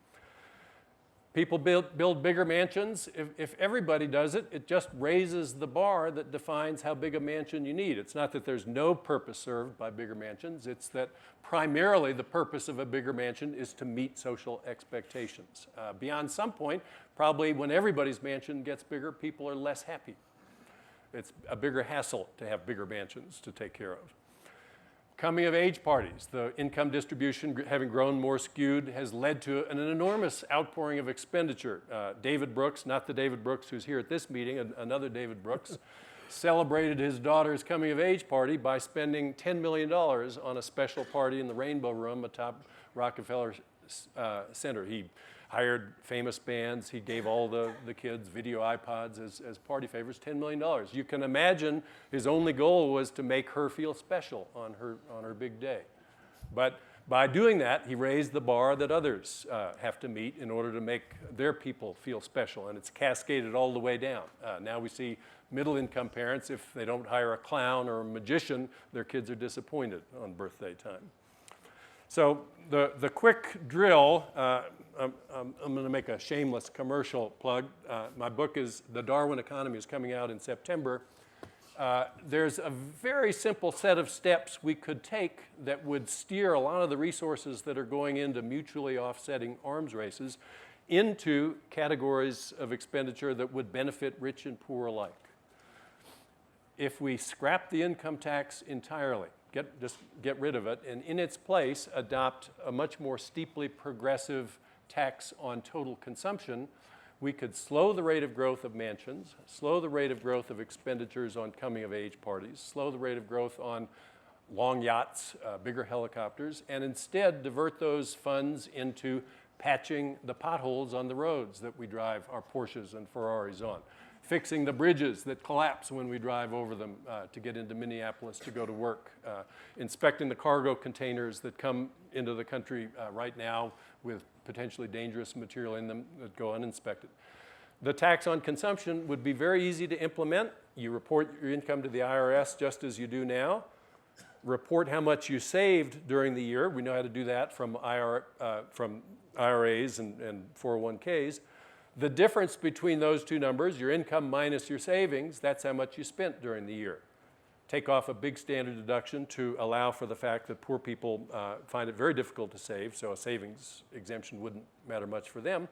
D: People build bigger mansions. If everybody does it, it just raises the bar that defines how big a mansion you need. It's not that there's no purpose served by bigger mansions. It's that primarily the purpose of a bigger mansion is to meet social expectations. Beyond some point, probably when everybody's mansion gets bigger, people are less happy. It's a bigger hassle to have bigger mansions to take care of. Coming of age parties, the income distribution having grown more skewed has led to an enormous outpouring of expenditure. David Brooks, not the David Brooks who's here at this meeting, another David Brooks, celebrated his daughter's coming of age party by spending $10 million on a special party in the Rainbow Room atop Rockefeller Center. He hired famous bands. He gave all the kids video iPods as party favors, $10 million. You can imagine his only goal was to make her feel special on her big day. But by doing that, he raised the bar that others have to meet in order to make their people feel special, and it's cascaded all the way down. Now we see middle-income parents, if they don't hire a clown or a magician, their kids are disappointed on birthday time. So the quick drill, I'm going to make a shameless commercial plug. My book is The Darwin Economy is coming out in September. There's a very simple set of steps we could take that would steer a lot of the resources that are going into mutually offsetting arms races into categories of expenditure that would benefit rich and poor alike. If we scrap the income tax entirely, just get rid of it, and in its place adopt a much more steeply progressive tax on total consumption, we could slow the rate of growth of mansions, slow the rate of growth of expenditures on coming of age parties, slow the rate of growth on long yachts, bigger helicopters, and instead divert those funds into patching the potholes on the roads that we drive our Porsches and Ferraris on, fixing the bridges that collapse when we drive over them to get into Minneapolis to go to work, inspecting the cargo containers that come into the country right now with potentially dangerous material in them that go uninspected. The tax on consumption would be very easy to implement. You report your income to the IRS just as you do now. Report how much you saved during the year. We know how to do that from IRAs and 401ks. The difference between those two numbers, your income minus your savings, that's how much you spent during the year. Take off a big standard deduction to allow for the fact that poor people find it very difficult to save, so a savings exemption wouldn't matter much for them.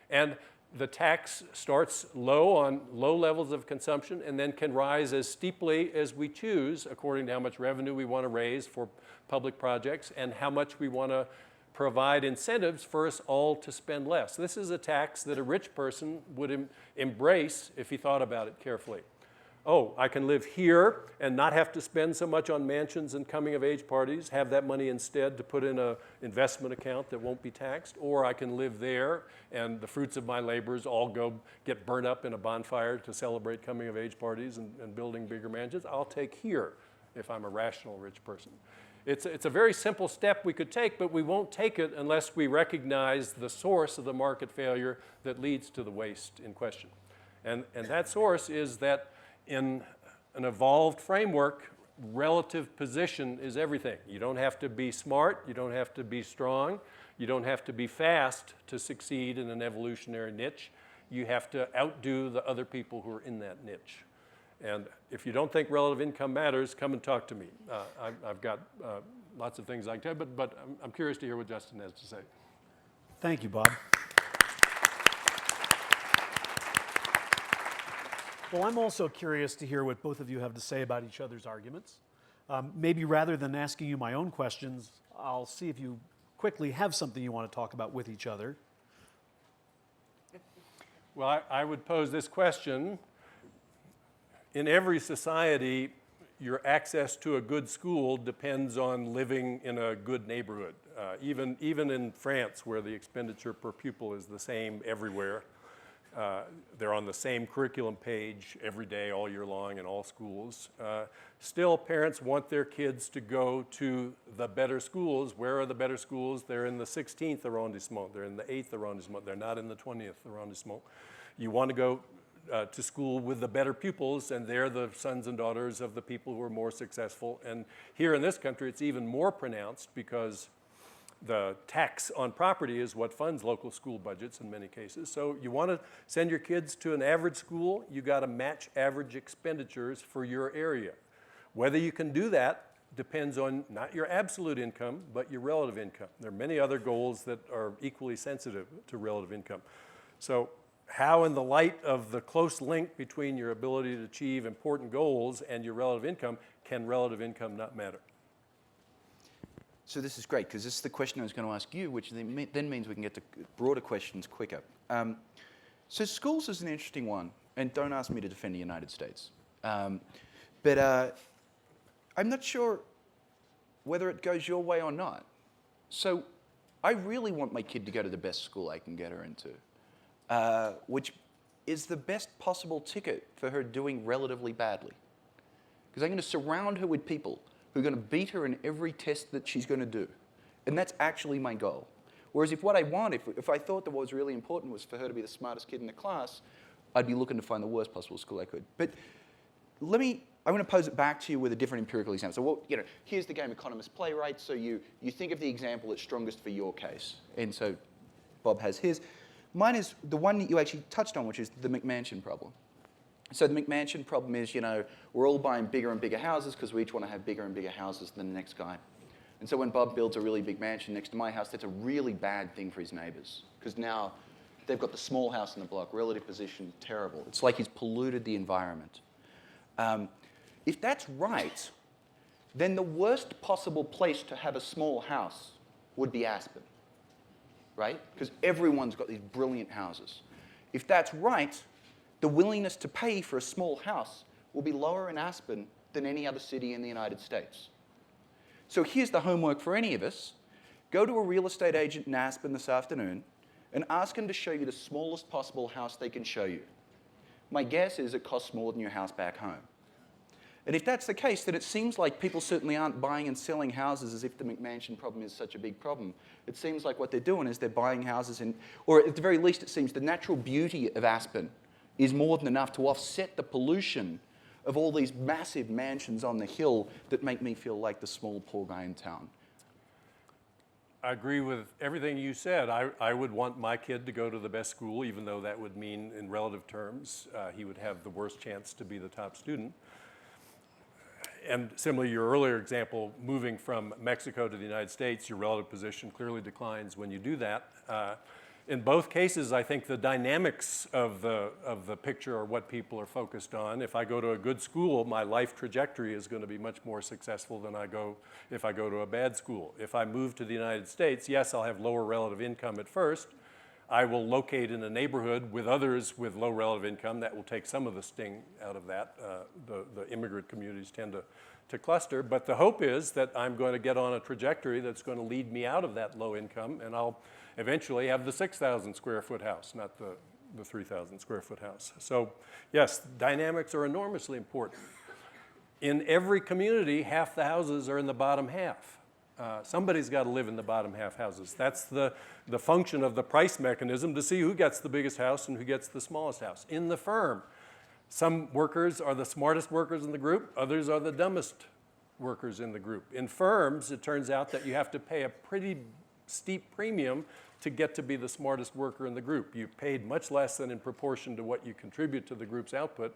D: And the tax starts low on low levels of consumption and then can rise as steeply as we choose according to how much revenue we want to raise for public projects and how much we want to provide incentives for us all to spend less. This is a tax that a rich person would embrace if he thought about it carefully. Oh, I can live here and not have to spend so much on mansions and coming-of-age parties, have that money instead to put in an investment account that won't be taxed, or I can live there and the fruits of my labors all get burnt up in a bonfire to celebrate coming-of-age parties and building bigger mansions. I'll take here if I'm a rational rich person. It's a very simple step we could take, but we won't take it unless we recognize the source of the market failure that leads to the waste in question. And that source is that in an evolved framework, relative position is everything. You don't have to be smart, you don't have to be strong, you don't have to be fast to succeed in an evolutionary niche. You have to outdo the other people who are in that niche. And if you don't think relative income matters, come and talk to me. I've got lots of things I can tell you, but I'm curious to hear what Justin has to say.
B: Thank you, Bob. Well, I'm also curious to hear what both of you have to say about each other's arguments. Maybe rather than asking you my own questions, I'll see if you quickly have something you want to talk about with each other.
D: Well, I would pose this question. In every society, your access to a good school depends on living in a good neighborhood. Even in France, where the expenditure per pupil is the same everywhere, they're on the same curriculum page every day, all year long in all schools. Still, parents want their kids to go to the better schools. Where are the better schools? They're in the 16th arrondissement. They're in the 8th arrondissement. They're not in the 20th arrondissement. You want to go to school with the better pupils, and they're the sons and daughters of the people who are more successful. And here in this country, it's even more pronounced because the tax on property is what funds local school budgets in many cases. So you want to send your kids to an average school, you got to match average expenditures for your area. Whether you can do that depends on not your absolute income, but your relative income. There are many other goals that are equally sensitive to relative income. So how, in the light of the close link between your ability to achieve important goals and your relative income, can relative income not matter?
C: So this is great, because this is the question I was going to ask you, which then means we can get to broader questions quicker. So schools is an interesting one, and don't ask me to defend the United States. But I'm not sure whether it goes your way or not. So I really want my kid to go to the best school I can get her into, which is the best possible ticket for her doing relatively badly. Because I'm going to surround her with people who are going to beat her in every test that she's going to do. And that's actually my goal. Whereas if what I want, if I thought that what was really important was for her to be the smartest kid in the class, I'd be looking to find the worst possible school I could. But I want to pose it back to you with a different empirical example. So here's the game economists play, right? So you think of the example that's strongest for your case. And so Bob has his. Mine is the one that you actually touched on, which is the Mcmansion problem. So the Mcmansion problem is, we're all buying bigger and bigger houses because we each want to have bigger and bigger houses than the next guy. And so when Bob builds a really big mansion next to my house, that's a really bad thing for his neighbors, because now they've got the small house in the block, relative position, terrible. It's like he's polluted the environment. If that's right, then the worst possible place to have a small house would be Aspen, right? Because everyone's got these brilliant houses. If that's right, the willingness to pay for a small house will be lower in Aspen than any other city in the United States. So here's the homework for any of us. Go to a real estate agent in Aspen this afternoon and ask them to show you the smallest possible house they can show you. My guess is it costs more than your house back home. And if that's the case, then it seems like people certainly aren't buying and selling houses as if the Mcmansion problem is such a big problem. It seems like what they're doing is they're buying houses in, or at the very least it seems the natural beauty of Aspen is more than enough to offset the pollution of all these massive mansions on the hill that make me feel like the small poor guy in town.
D: I agree with everything you said. I would want my kid to go to the best school, even though that would mean, in relative terms, he would have the worst chance to be the top student. And similarly, your earlier example, moving from Mexico to the United States, your relative position clearly declines when you do that. In both cases, I think the dynamics of the picture are what people are focused on. If I go to a good school, my life trajectory is going to be much more successful than if I go to a bad school. If I move to the United States, yes, I'll have lower relative income at first. I will locate in a neighborhood with others with low relative income. That will take some of the sting out of that. The immigrant communities tend to cluster. But the hope is that I'm going to get on a trajectory that's going to lead me out of that low income, and I'll eventually have the 6,000 square foot house, not the 3,000 square foot house. So yes, dynamics are enormously important. In every community, half the houses are in the bottom half. Somebody's got to live in the bottom half houses. That's the function of the price mechanism, to see who gets the biggest house and who gets the smallest house. In the firm, some workers are the smartest workers in the group, others are the dumbest workers in the group. In firms, it turns out that you have to pay a pretty steep premium to get to be the smartest worker in the group. You're paid much less than in proportion to what you contribute to the group's output.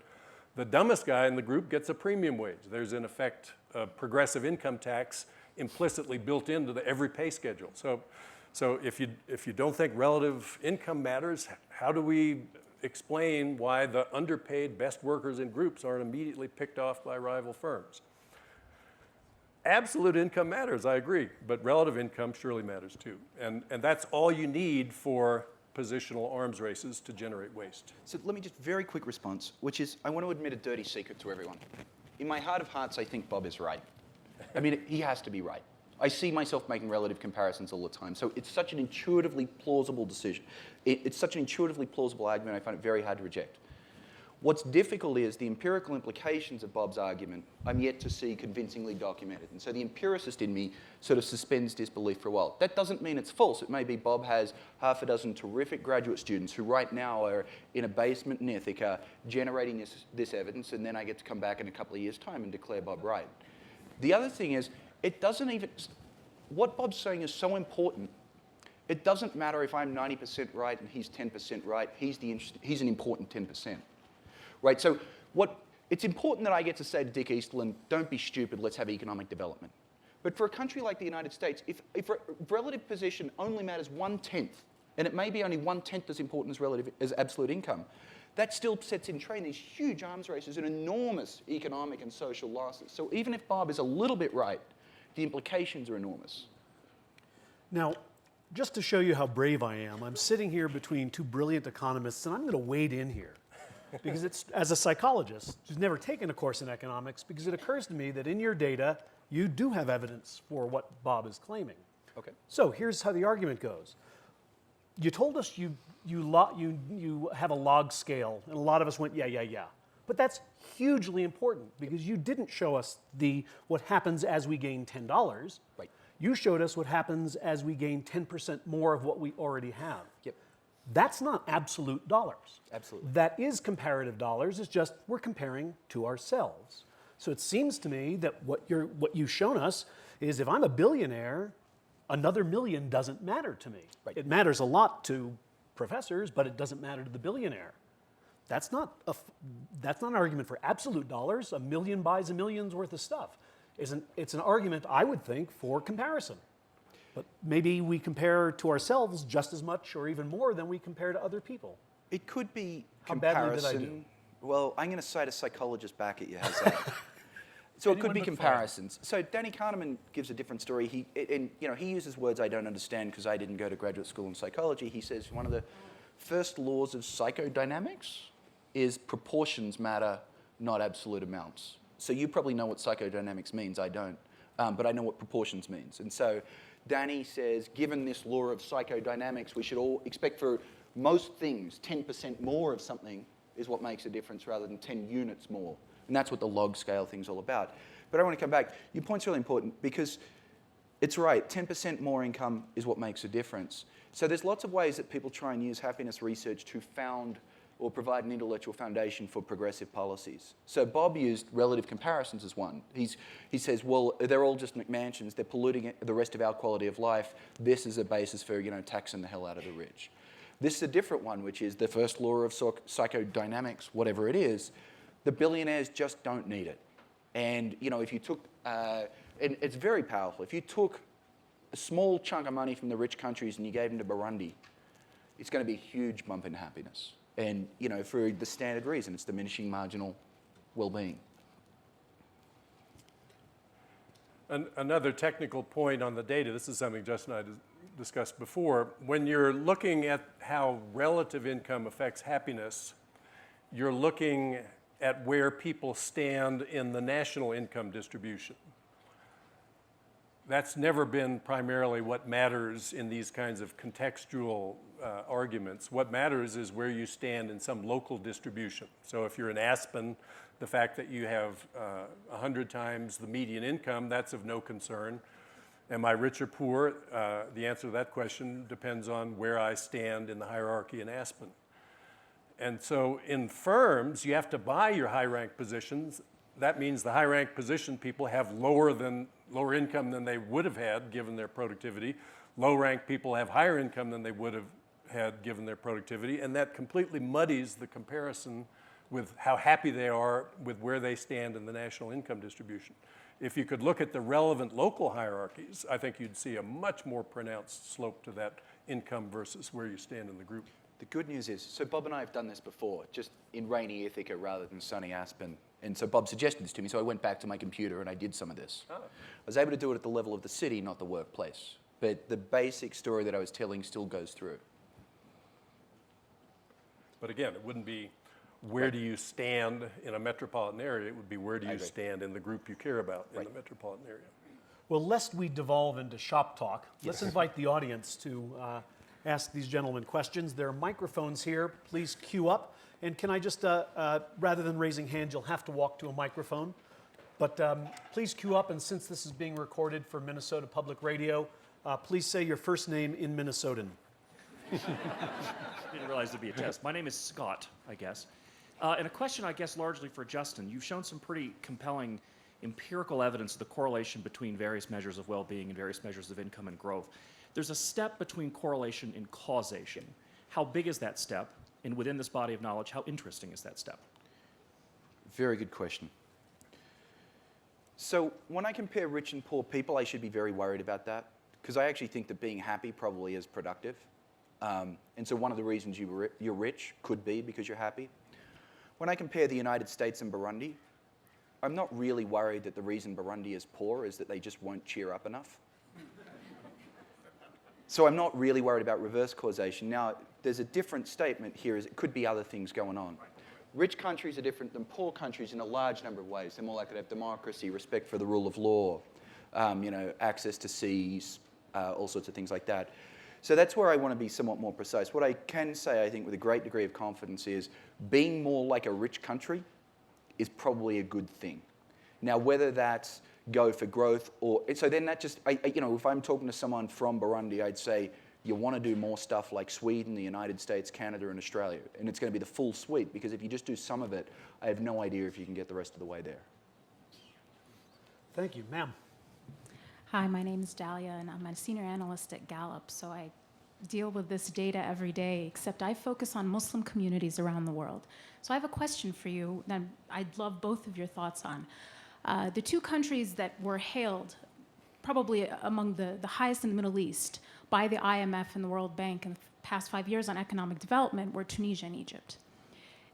D: The dumbest guy in the group gets a premium wage. There's, in effect, a progressive income tax implicitly built into every pay schedule. So if you don't think relative income matters, how do we explain why the underpaid best workers in groups aren't immediately picked off by rival firms? Absolute income matters, I agree, but relative income surely matters too. And that's all you need for positional arms races to generate waste.
C: So let me just very quick response, which is I want to admit a dirty secret to everyone. In my heart of hearts, I think Bob is right. I mean, he has to be right. I see myself making relative comparisons all the time. So it's such an intuitively plausible decision. It's such an intuitively plausible argument, I find it very hard to reject. What's difficult is the empirical implications of Bob's argument I'm yet to see convincingly documented. And so the empiricist in me sort of suspends disbelief for a while. That doesn't mean it's false. It may be Bob has half a dozen terrific graduate students who right now are in a basement in Ithaca generating this evidence, and then I get to come back in a couple of years' time and declare Bob right. The other thing is, it doesn't even, what Bob's saying is so important. It doesn't matter if I'm 90% right and he's 10% right. He's an important 10%. Right? So it's important that I get to say to Dick Easterland, don't be stupid, let's have economic development. But for a country like the United States, if relative position only matters 1/10, and it may be only 1/10 as important as absolute income, that still sets in train these huge arms races and enormous economic and social losses. So even if Bob is a little bit right, the implications are enormous.
B: Now, just to show you how brave I am, I'm sitting here between two brilliant economists, and I'm going to wade in here. Because it's, as a psychologist who's never taken a course in economics, because it occurs to me that in your data, you do have evidence for what Bob is claiming.
C: Okay.
B: So here's how the argument goes. You told us you have a log scale, and a lot of us went, yeah. But that's hugely important, because you didn't show us what happens as we gain $10.
C: Right.
B: You showed us what happens as we gain 10% more of what we already have.
C: Yep.
B: That's not absolute dollars.
C: Absolutely.
B: That is comparative dollars. It's just we're comparing to ourselves. So it seems to me that what you've shown us is if I'm a billionaire, another million doesn't matter to me.
C: Right.
B: It matters a lot to professors, but it doesn't matter to the billionaire. That's not an argument for absolute dollars. A million buys a million's worth of stuff. It's an argument, I would think, for comparison. But maybe we compare to ourselves just as much or even more than we compare to other people.
C: It could be
B: How
C: comparison.
B: badly did I do?
C: Well, I'm going to cite a psychologist back at you. How's that? So it could be comparisons. So Danny Kahneman gives a different story. He uses words I don't understand because I didn't go to graduate school in psychology. He says one of the first laws of psychodynamics is proportions matter, not absolute amounts. So you probably know what psychodynamics means. I don't. but I know what proportions means. And so Danny says, given this law of psychodynamics, we should all expect for most things, 10% more of something is what makes a difference rather than 10 units more. And that's what the log scale thing's all about. But I want to come back. Your point's really important because it's right, 10% more income is what makes a difference. So there's lots of ways that people try and use happiness research to found or provide an intellectual foundation for progressive policies. So Bob used relative comparisons as one. He says, well, they're all just Mcmansions. They're polluting the rest of our quality of life. This is a basis for, taxing the hell out of the rich. This is a different one, which is the first law of psychodynamics, whatever it is. The billionaires just don't need it. And, if you took, and it's very powerful. If you took a small chunk of money from the rich countries and you gave them to Burundi, it's going to be a huge bump in happiness. And, for the standard reason, it's diminishing marginal well-being.
D: Another technical point on the data, this is something Justin and I discussed before. When you're looking at how relative income affects happiness, you're looking at where people stand in the national income distribution. That's never been primarily what matters in these kinds of contextual arguments. What matters is where you stand in some local distribution. So if you're in Aspen, the fact that you have 100 times the median income, that's of no concern. Am I rich or poor? The answer to that question depends on where I stand in the hierarchy in Aspen. And so in firms, you have to buy your high-ranked positions. That means the high-ranked position people have lower income than they would have had given their productivity. Low-ranked people have higher income than they would have had given their productivity, and that completely muddies the comparison with how happy they are with where they stand in the national income distribution. If you could look at the relevant local hierarchies, I think you'd see a much more pronounced slope to that income versus where you stand in the group.
C: The good news is, so Bob and I have done this before, just in rainy Ithaca rather than sunny Aspen. And so Bob suggested this to me, so I went back to my computer and I did some of this. Oh. I was able to do it at the level of the city, not the workplace. But the basic story that I was telling still goes through.
D: But again, it wouldn't be where do you stand in a metropolitan area, it would be where do you stand in the group you care about in the metropolitan area.
B: Well, lest we devolve into shop talk, let's invite the audience to ask these gentlemen questions. There are microphones here. Please queue up. And can I just, rather than raising hands, you'll have to walk to a microphone. But please queue up, and since this is being recorded for Minnesota Public Radio, please say your first name in Minnesotan.
E: Didn't realize it'd be a test. My name is Scott, I guess. And a question, I guess, largely for Justin. You've shown some pretty compelling empirical evidence of the correlation between various measures of well-being and various measures of income and growth. There's a step between correlation and causation. How big is that step? And within this body of knowledge, how interesting is that step?
C: Very good question. So when I compare rich and poor people, I should be very worried about that because I actually think that being happy probably is productive. And so one of the reasons you're rich could be because you're happy. When I compare the United States and Burundi, I'm not really worried that the reason Burundi is poor is that they just won't cheer up enough. So I'm not really worried about reverse causation. Now, there's a different statement here, is it could be other things going on. Rich countries are different than poor countries in a large number of ways. They're more likely to have democracy, respect for the rule of law, access to seas, all sorts of things like that. So that's where I want to be somewhat more precise. What I can say, I think, with a great degree of confidence is being more like a rich country is probably a good thing. Now, whether that's go for growth or... So then that just... if I'm talking to someone from Burundi, I'd say you want to do more stuff like Sweden, the United States, Canada, and Australia. And it's going to be the full suite, because if you just do some of it, I have no idea if you can get the rest of the way there.
B: Thank you. Ma'am.
F: Hi, my name is Dahlia, and I'm a senior analyst at Gallup, so I deal with this data every day, except I focus on Muslim communities around the world. So I have a question for you that I'd love both of your thoughts on. The two countries that were hailed probably among the highest in the Middle East by the IMF and the World Bank in the past 5 years on economic development were Tunisia and Egypt.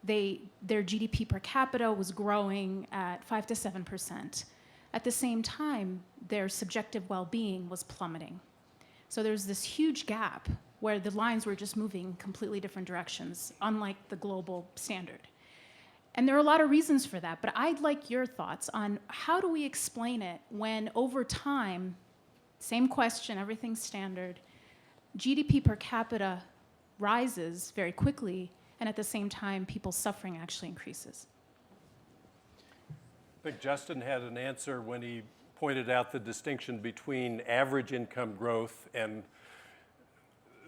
F: Their GDP per capita was growing at 5 to 7%. At the same time, their subjective well-being was plummeting. So there's this huge gap where the lines were just moving completely different directions, unlike the global standard. And there are a lot of reasons for that, but I'd like your thoughts on how do we explain it when over time, same question, everything's standard, GDP per capita rises very quickly, and at the same time, people's suffering actually increases.
D: I think Justin had an answer when he pointed out the distinction between average income growth and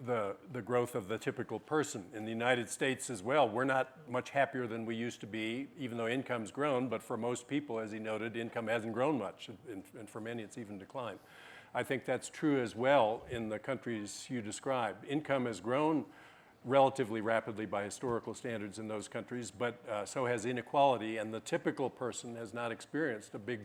D: the growth of the typical person. In the United States as well, we're not much happier than we used to be, even though income's grown, but for most people, as he noted, income hasn't grown much, and for many it's even declined. I think that's true as well in the countries you described. Income has grown relatively rapidly by historical standards in those countries, but so has inequality, and the typical person has not experienced a big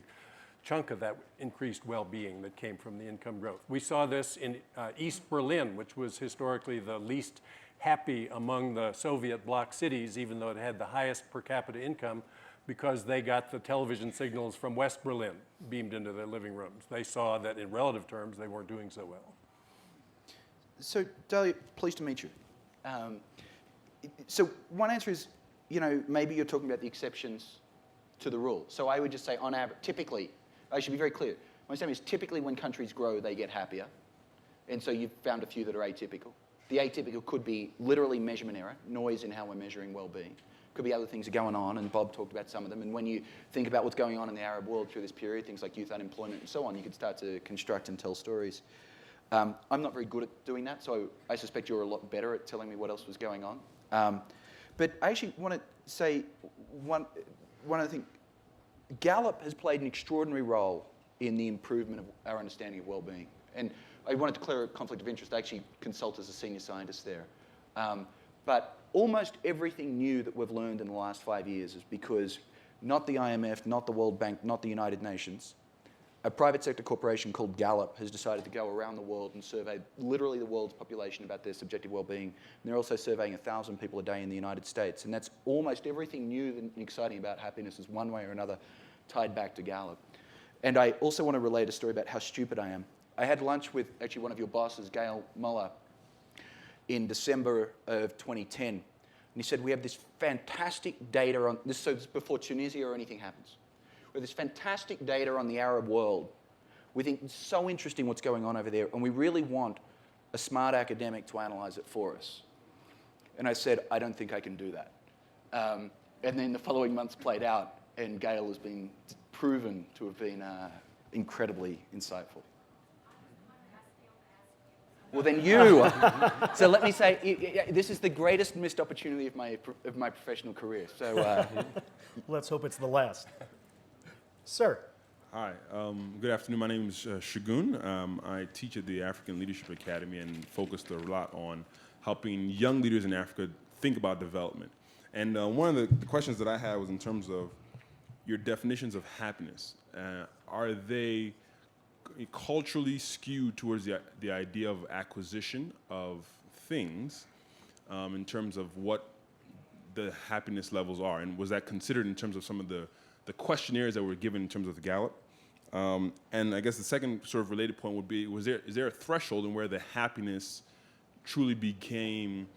D: chunk of that increased well-being that came from the income growth. We saw this in East Berlin, which was historically the least happy among the Soviet bloc cities, even though it had the highest per capita income, because they got the television signals from West Berlin beamed into their living rooms. They saw that in relative terms, they weren't doing so well.
C: So, Dahlia, pleased to meet you. So one answer is, maybe you're talking about the exceptions to the rule. So I would just say, on average, typically, I should be very clear. My statement is typically when countries grow, they get happier. And so you've found a few that are atypical. The atypical could be literally measurement error, noise in how we're measuring well-being. Could be other things that are going on, and Bob talked about some of them. And when you think about what's going on in the Arab world through this period, things like youth unemployment and so on, you can start to construct and tell stories. I'm not very good at doing that, so I suspect you're a lot better at telling me what else was going on. But I actually want to say one other thing. Gallup has played an extraordinary role in the improvement of our understanding of well-being. And I wanted to clear a conflict of interest. I actually consult as a senior scientist there. But almost everything new that we've learned in the last 5 years is because not the IMF, not the World Bank, not the United Nations, a private sector corporation called Gallup has decided to go around the world and survey literally the world's population about their subjective well-being. And they're also surveying 1,000 people a day in the United States. And that's almost everything new and exciting about happiness is one way or another tied back to Gallup. And I also want to relate a story about how stupid I am. I had lunch with actually one of your bosses, Gail Muller, in December of 2010. And he said, we have this fantastic data on this, so it's before Tunisia or anything happens. We have this fantastic data on the Arab world. We think it's so interesting what's going on over there, and we really want a smart academic to analyze it for us. And I said, I don't think I can do that. And then the following months played out, and Gail has been proven to have been incredibly insightful. Well, then you. So let me say, this is the greatest missed opportunity of my professional career. So
B: Let's hope it's the last. Sir.
G: Hi, good afternoon. My name is Shagun. I teach at the African Leadership Academy and focused a lot on helping young leaders in Africa think about development. And one of the questions that I had was in terms of your definitions of happiness. Are they culturally skewed towards the idea of acquisition of things in terms of what the happiness levels are? And was that considered in terms of some of the questionnaires that were given in terms of the Gallup? And I guess the second sort of related point would be, is there a threshold in where the happiness truly became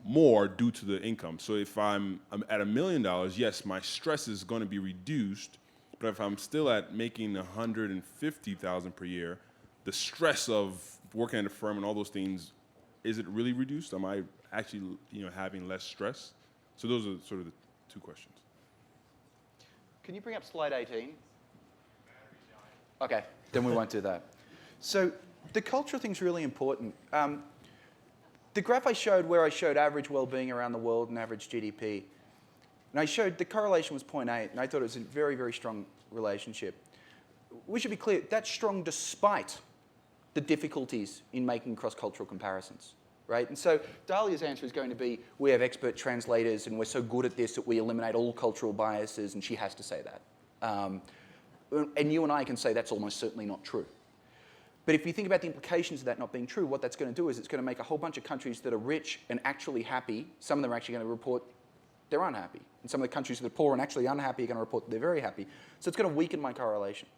G: more due to the income? So if I'm at $1 million, yes, my stress is going to be reduced. But if I'm still at making $150,000 per year, the stress of working at a firm and all those things, is it really reduced? Am I actually, having less stress? So those are sort of the two questions.
C: can you bring up slide 18? Okay, then we won't do that. So the cultural thing's really important. The graph I showed where I showed average well-being around the world and average GDP, and I showed the correlation was 0.8, and I thought it was a very, very strong relationship. We should be clear, that's strong despite the difficulties in making cross-cultural comparisons, right? And so Dahlia's answer is going to be, we have expert translators and we're so good at this that we eliminate all cultural biases, and she has to say that. And you and I can say that's almost certainly not true. But if you think about the implications of that not being true, what that's going to do is it's going to make a whole bunch of countries that are rich and actually happy, some of them are actually going to report they're unhappy. And some of the countries that are poor and actually unhappy are going to report they're very happy. So it's going to weaken my correlation.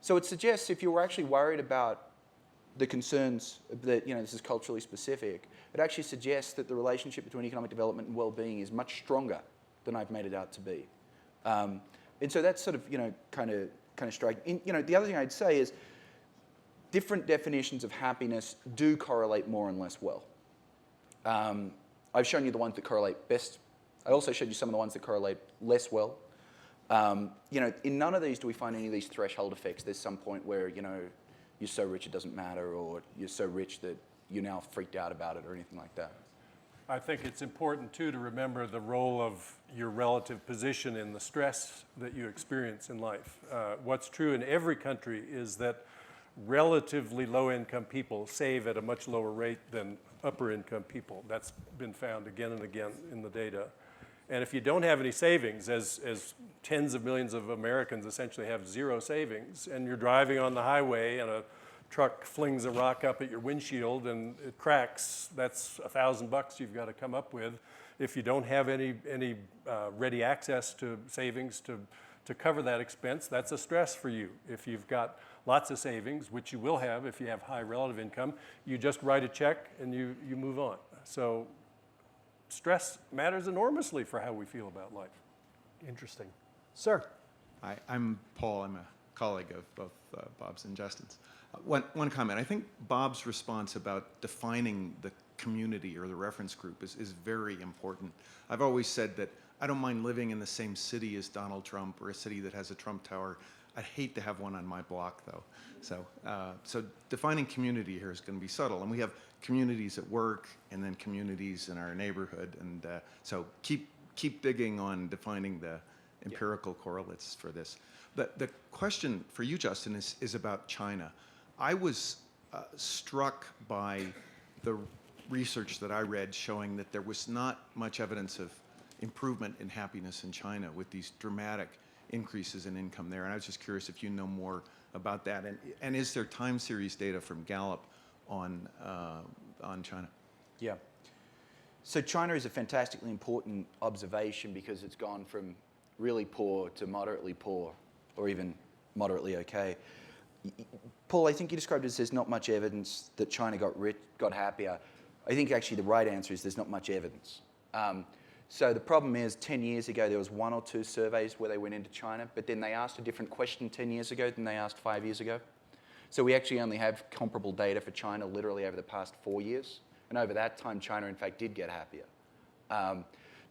C: So it suggests if you were actually worried about the concerns that, this is culturally specific, it actually suggests that the relationship between economic development and well-being is much stronger than I've made it out to be. And so that's sort of, kind of striking. The other thing I'd say is different definitions of happiness do correlate more and less well. I've shown you the ones that correlate best. I also showed you some of the ones that correlate less well. In none of these do we find any of these threshold effects. There's some point where, you're so rich it doesn't matter, or you're so rich that you're now freaked out about it, or anything like that.
D: I think it's important, too, to remember the role of your relative position in the stress that you experience in life. What's true in every country is that relatively low-income people save at a much lower rate than upper-income people. That's been found again and again in the data. And if you don't have any savings, as tens of millions of Americans essentially have zero savings, and you're driving on the highway and a truck flings a rock up at your windshield and it cracks, that's $1,000 you've got to come up with. If you don't have any ready access to savings to cover that expense, that's a stress for you. If you've got lots of savings, which you will have if you have high relative income, you just write a check and you move on. So stress matters enormously for how we feel about life.
B: Interesting. Sir.
H: Hi, I'm Paul. I'm a colleague of both Bob's and Justin's. One comment. I think Bob's response about defining the community or the reference group is very important. I've always said that I don't mind living in the same city as Donald Trump or a city that has a Trump Tower. I'd hate to have one on my block, though. So defining community here is going to be subtle. And we have communities at work and then communities in our neighborhood. And so keep digging on defining the empirical correlates for this. The question for you, Justin, is about China. I was struck by the research that I read showing that there was not much evidence of improvement in happiness in China with these dramatic increases in income there. And I was just curious if you know more about that. And is there time series data from Gallup on China?
C: Yeah. So China is a fantastically important observation because it's gone from really poor to moderately poor, or even moderately okay. Paul, I think you described it as there's not much evidence that China got happier. I think actually the right answer is there's not much evidence. So the problem is 10 years ago there was 1 or 2 surveys where they went into China, but then they asked a different question 10 years ago than they asked 5 years ago. So we actually only have comparable data for China literally over the past 4 years. And over that time, China in fact did get happier.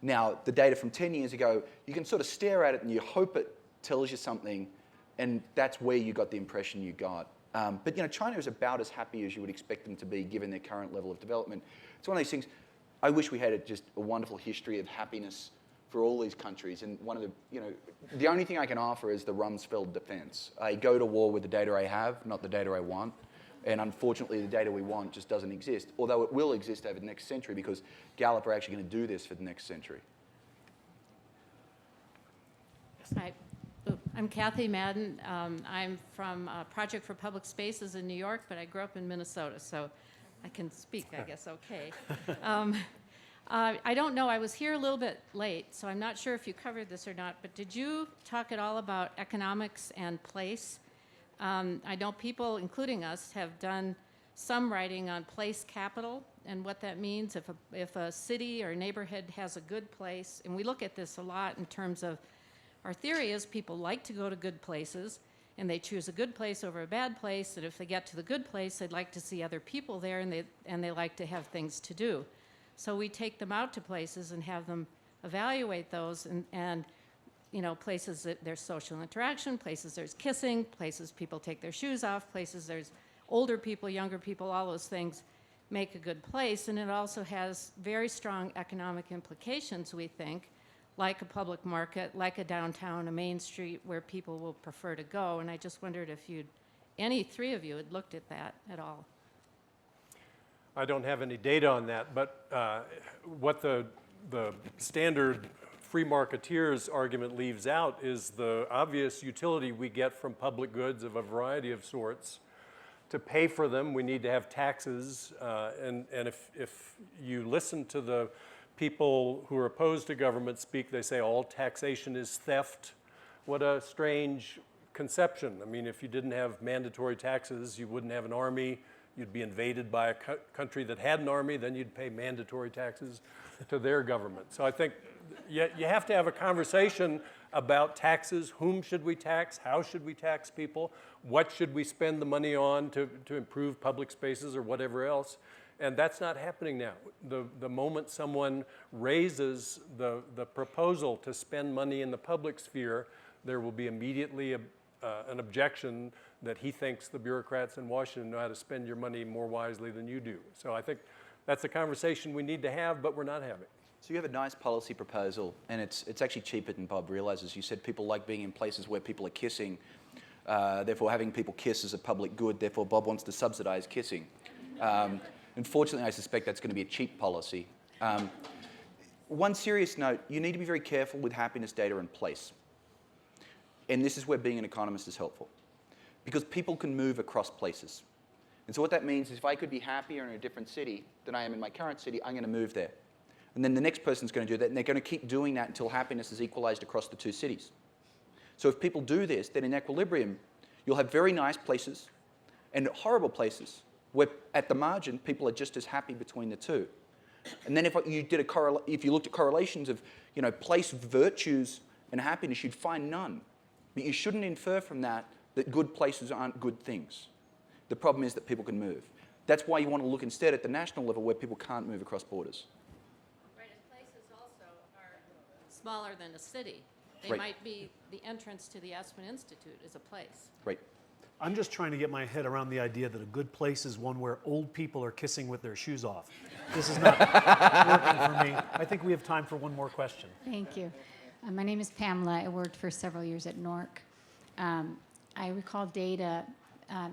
C: Now, the data from 10 years ago, you can sort of stare at it and you hope it tells you something, and that's where you got the impression you got. But China is about as happy as you would expect them to be given their current level of development. It's one of these things, I wish we had just a wonderful history of happiness for all these countries. And one of the only thing I can offer is the Rumsfeld defense. I go to war with the data I have, not the data I want. And unfortunately, the data we want just doesn't exist, although it will exist over the next century because Gallup are actually going to do this for the next century.
I: Hi. I'm Kathy Madden. I'm from Project for Public Spaces in New York, but I grew up in Minnesota, so I can speak, I guess, okay. I don't know. I was here a little bit late, so I'm not sure if you covered this or not, but did you talk at all about economics and place? I know people, including us, have done some writing on place capital and what that means if a city or neighborhood has a good place. And we look at this a lot in terms of our theory is people like to go to good places, and they choose a good place over a bad place. And if they get to the good place, they'd like to see other people there, and they like to have things to do. So we take them out to places and have them evaluate those and places that there's social interaction, places there's kissing, places people take their shoes off, places there's older people, younger people, all those things make a good place. And it also has very strong economic implications, we think, like a public market, like a downtown, a main street where people will prefer to go. And I just wondered if any three of you had looked at that at all.
D: I don't have any data on that, but what the standard free marketeers argument leaves out is the obvious utility we get from public goods of a variety of sorts. To pay for them, we need to have taxes, and if you listen to the people who are opposed to government speak, they say all taxation is theft. What a strange conception. I mean, if you didn't have mandatory taxes, you wouldn't have an army. You'd be invaded by a country that had an army, then you'd pay mandatory taxes to their government. So I think You have to have a conversation about taxes. Whom should we tax? How should we tax people? What should we spend the money on to improve public spaces or whatever else? And that's not happening now. The moment someone raises the proposal to spend money in the public sphere, there will be immediately an objection that he thinks the bureaucrats in Washington know how to spend your money more wisely than you do. So I think that's a conversation we need to have, but we're not having.
C: So you have a nice policy proposal, and it's actually cheaper than Bob realizes. You said people like being in places where people are kissing, therefore having people kiss is a public good, therefore Bob wants to subsidize kissing. Unfortunately, I suspect that's going to be a cheap policy. One serious note, you need to be very careful with happiness data and place. And this is where being an economist is helpful. Because people can move across places. And so what that means is if I could be happier in a different city than I am in my current city, I'm going to move there. And then the next person's going to do that, and they're going to keep doing that until happiness is equalized across the two cities. So if people do this, then in equilibrium, you'll have very nice places and horrible places where at the margin, people are just as happy between the two. And then if you looked at correlations of place virtues and happiness, you'd find none. But you shouldn't infer from that good places aren't good things. The problem is that people can move. That's why you want to look instead at the national level where people can't move across borders.
I: Right, and places also are smaller than a city. They
C: Right.
I: might be, the entrance to the Aspen Institute is a place.
C: Right.
B: I'm just trying to get my head around the idea that a good place is one where old people are kissing with their shoes off. This is not working for me. I think we have time for one more question.
J: Thank you. My name is Pamela. I worked for several years at NORC. I recall data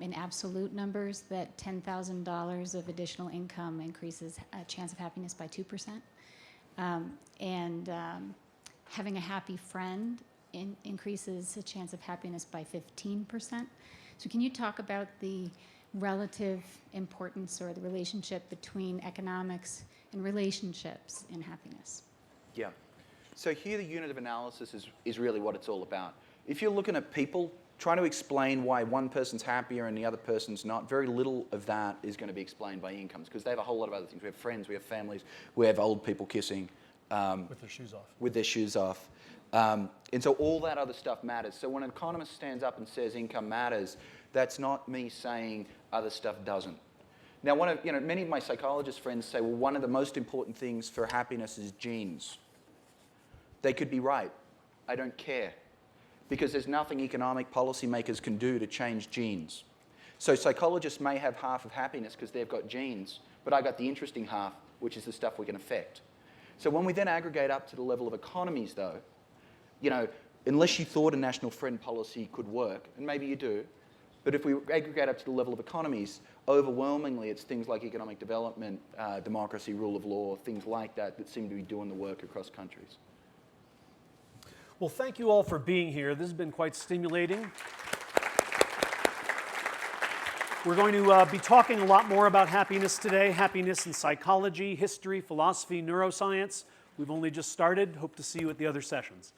J: in absolute numbers that $10,000 of additional income increases a chance of happiness by 2%. Having a happy friend increases a chance of happiness by 15%. So can you talk about the relative importance or the relationship between economics and relationships in happiness?
C: Yeah. So here the unit of analysis is really what it's all about. If you're looking at people, trying to explain why one person's happier and the other person's not, very little of that is going to be explained by incomes because they have a whole lot of other things. We have friends, we have families, we have old people kissing.
B: With their shoes off.
C: With their shoes off. And so all that other stuff matters. So when an economist stands up and says income matters, that's not me saying other stuff doesn't. Now, many of my psychologist friends say, well, one of the most important things for happiness is genes. They could be right. I don't care. Because there's nothing economic policymakers can do to change genes. So psychologists may have half of happiness because they've got genes, but I got the interesting half, which is the stuff we can affect. So when we then aggregate up to the level of economies, though, unless you thought a national friend policy could work, and maybe you do, but if we aggregate up to the level of economies, overwhelmingly it's things like economic development, democracy, rule of law, things like that seem to be doing the work across countries.
B: Well, thank you all for being here. This has been quite stimulating. We're going to be talking a lot more about happiness today, happiness in psychology, history, philosophy, neuroscience. We've only just started. Hope to see you at the other sessions.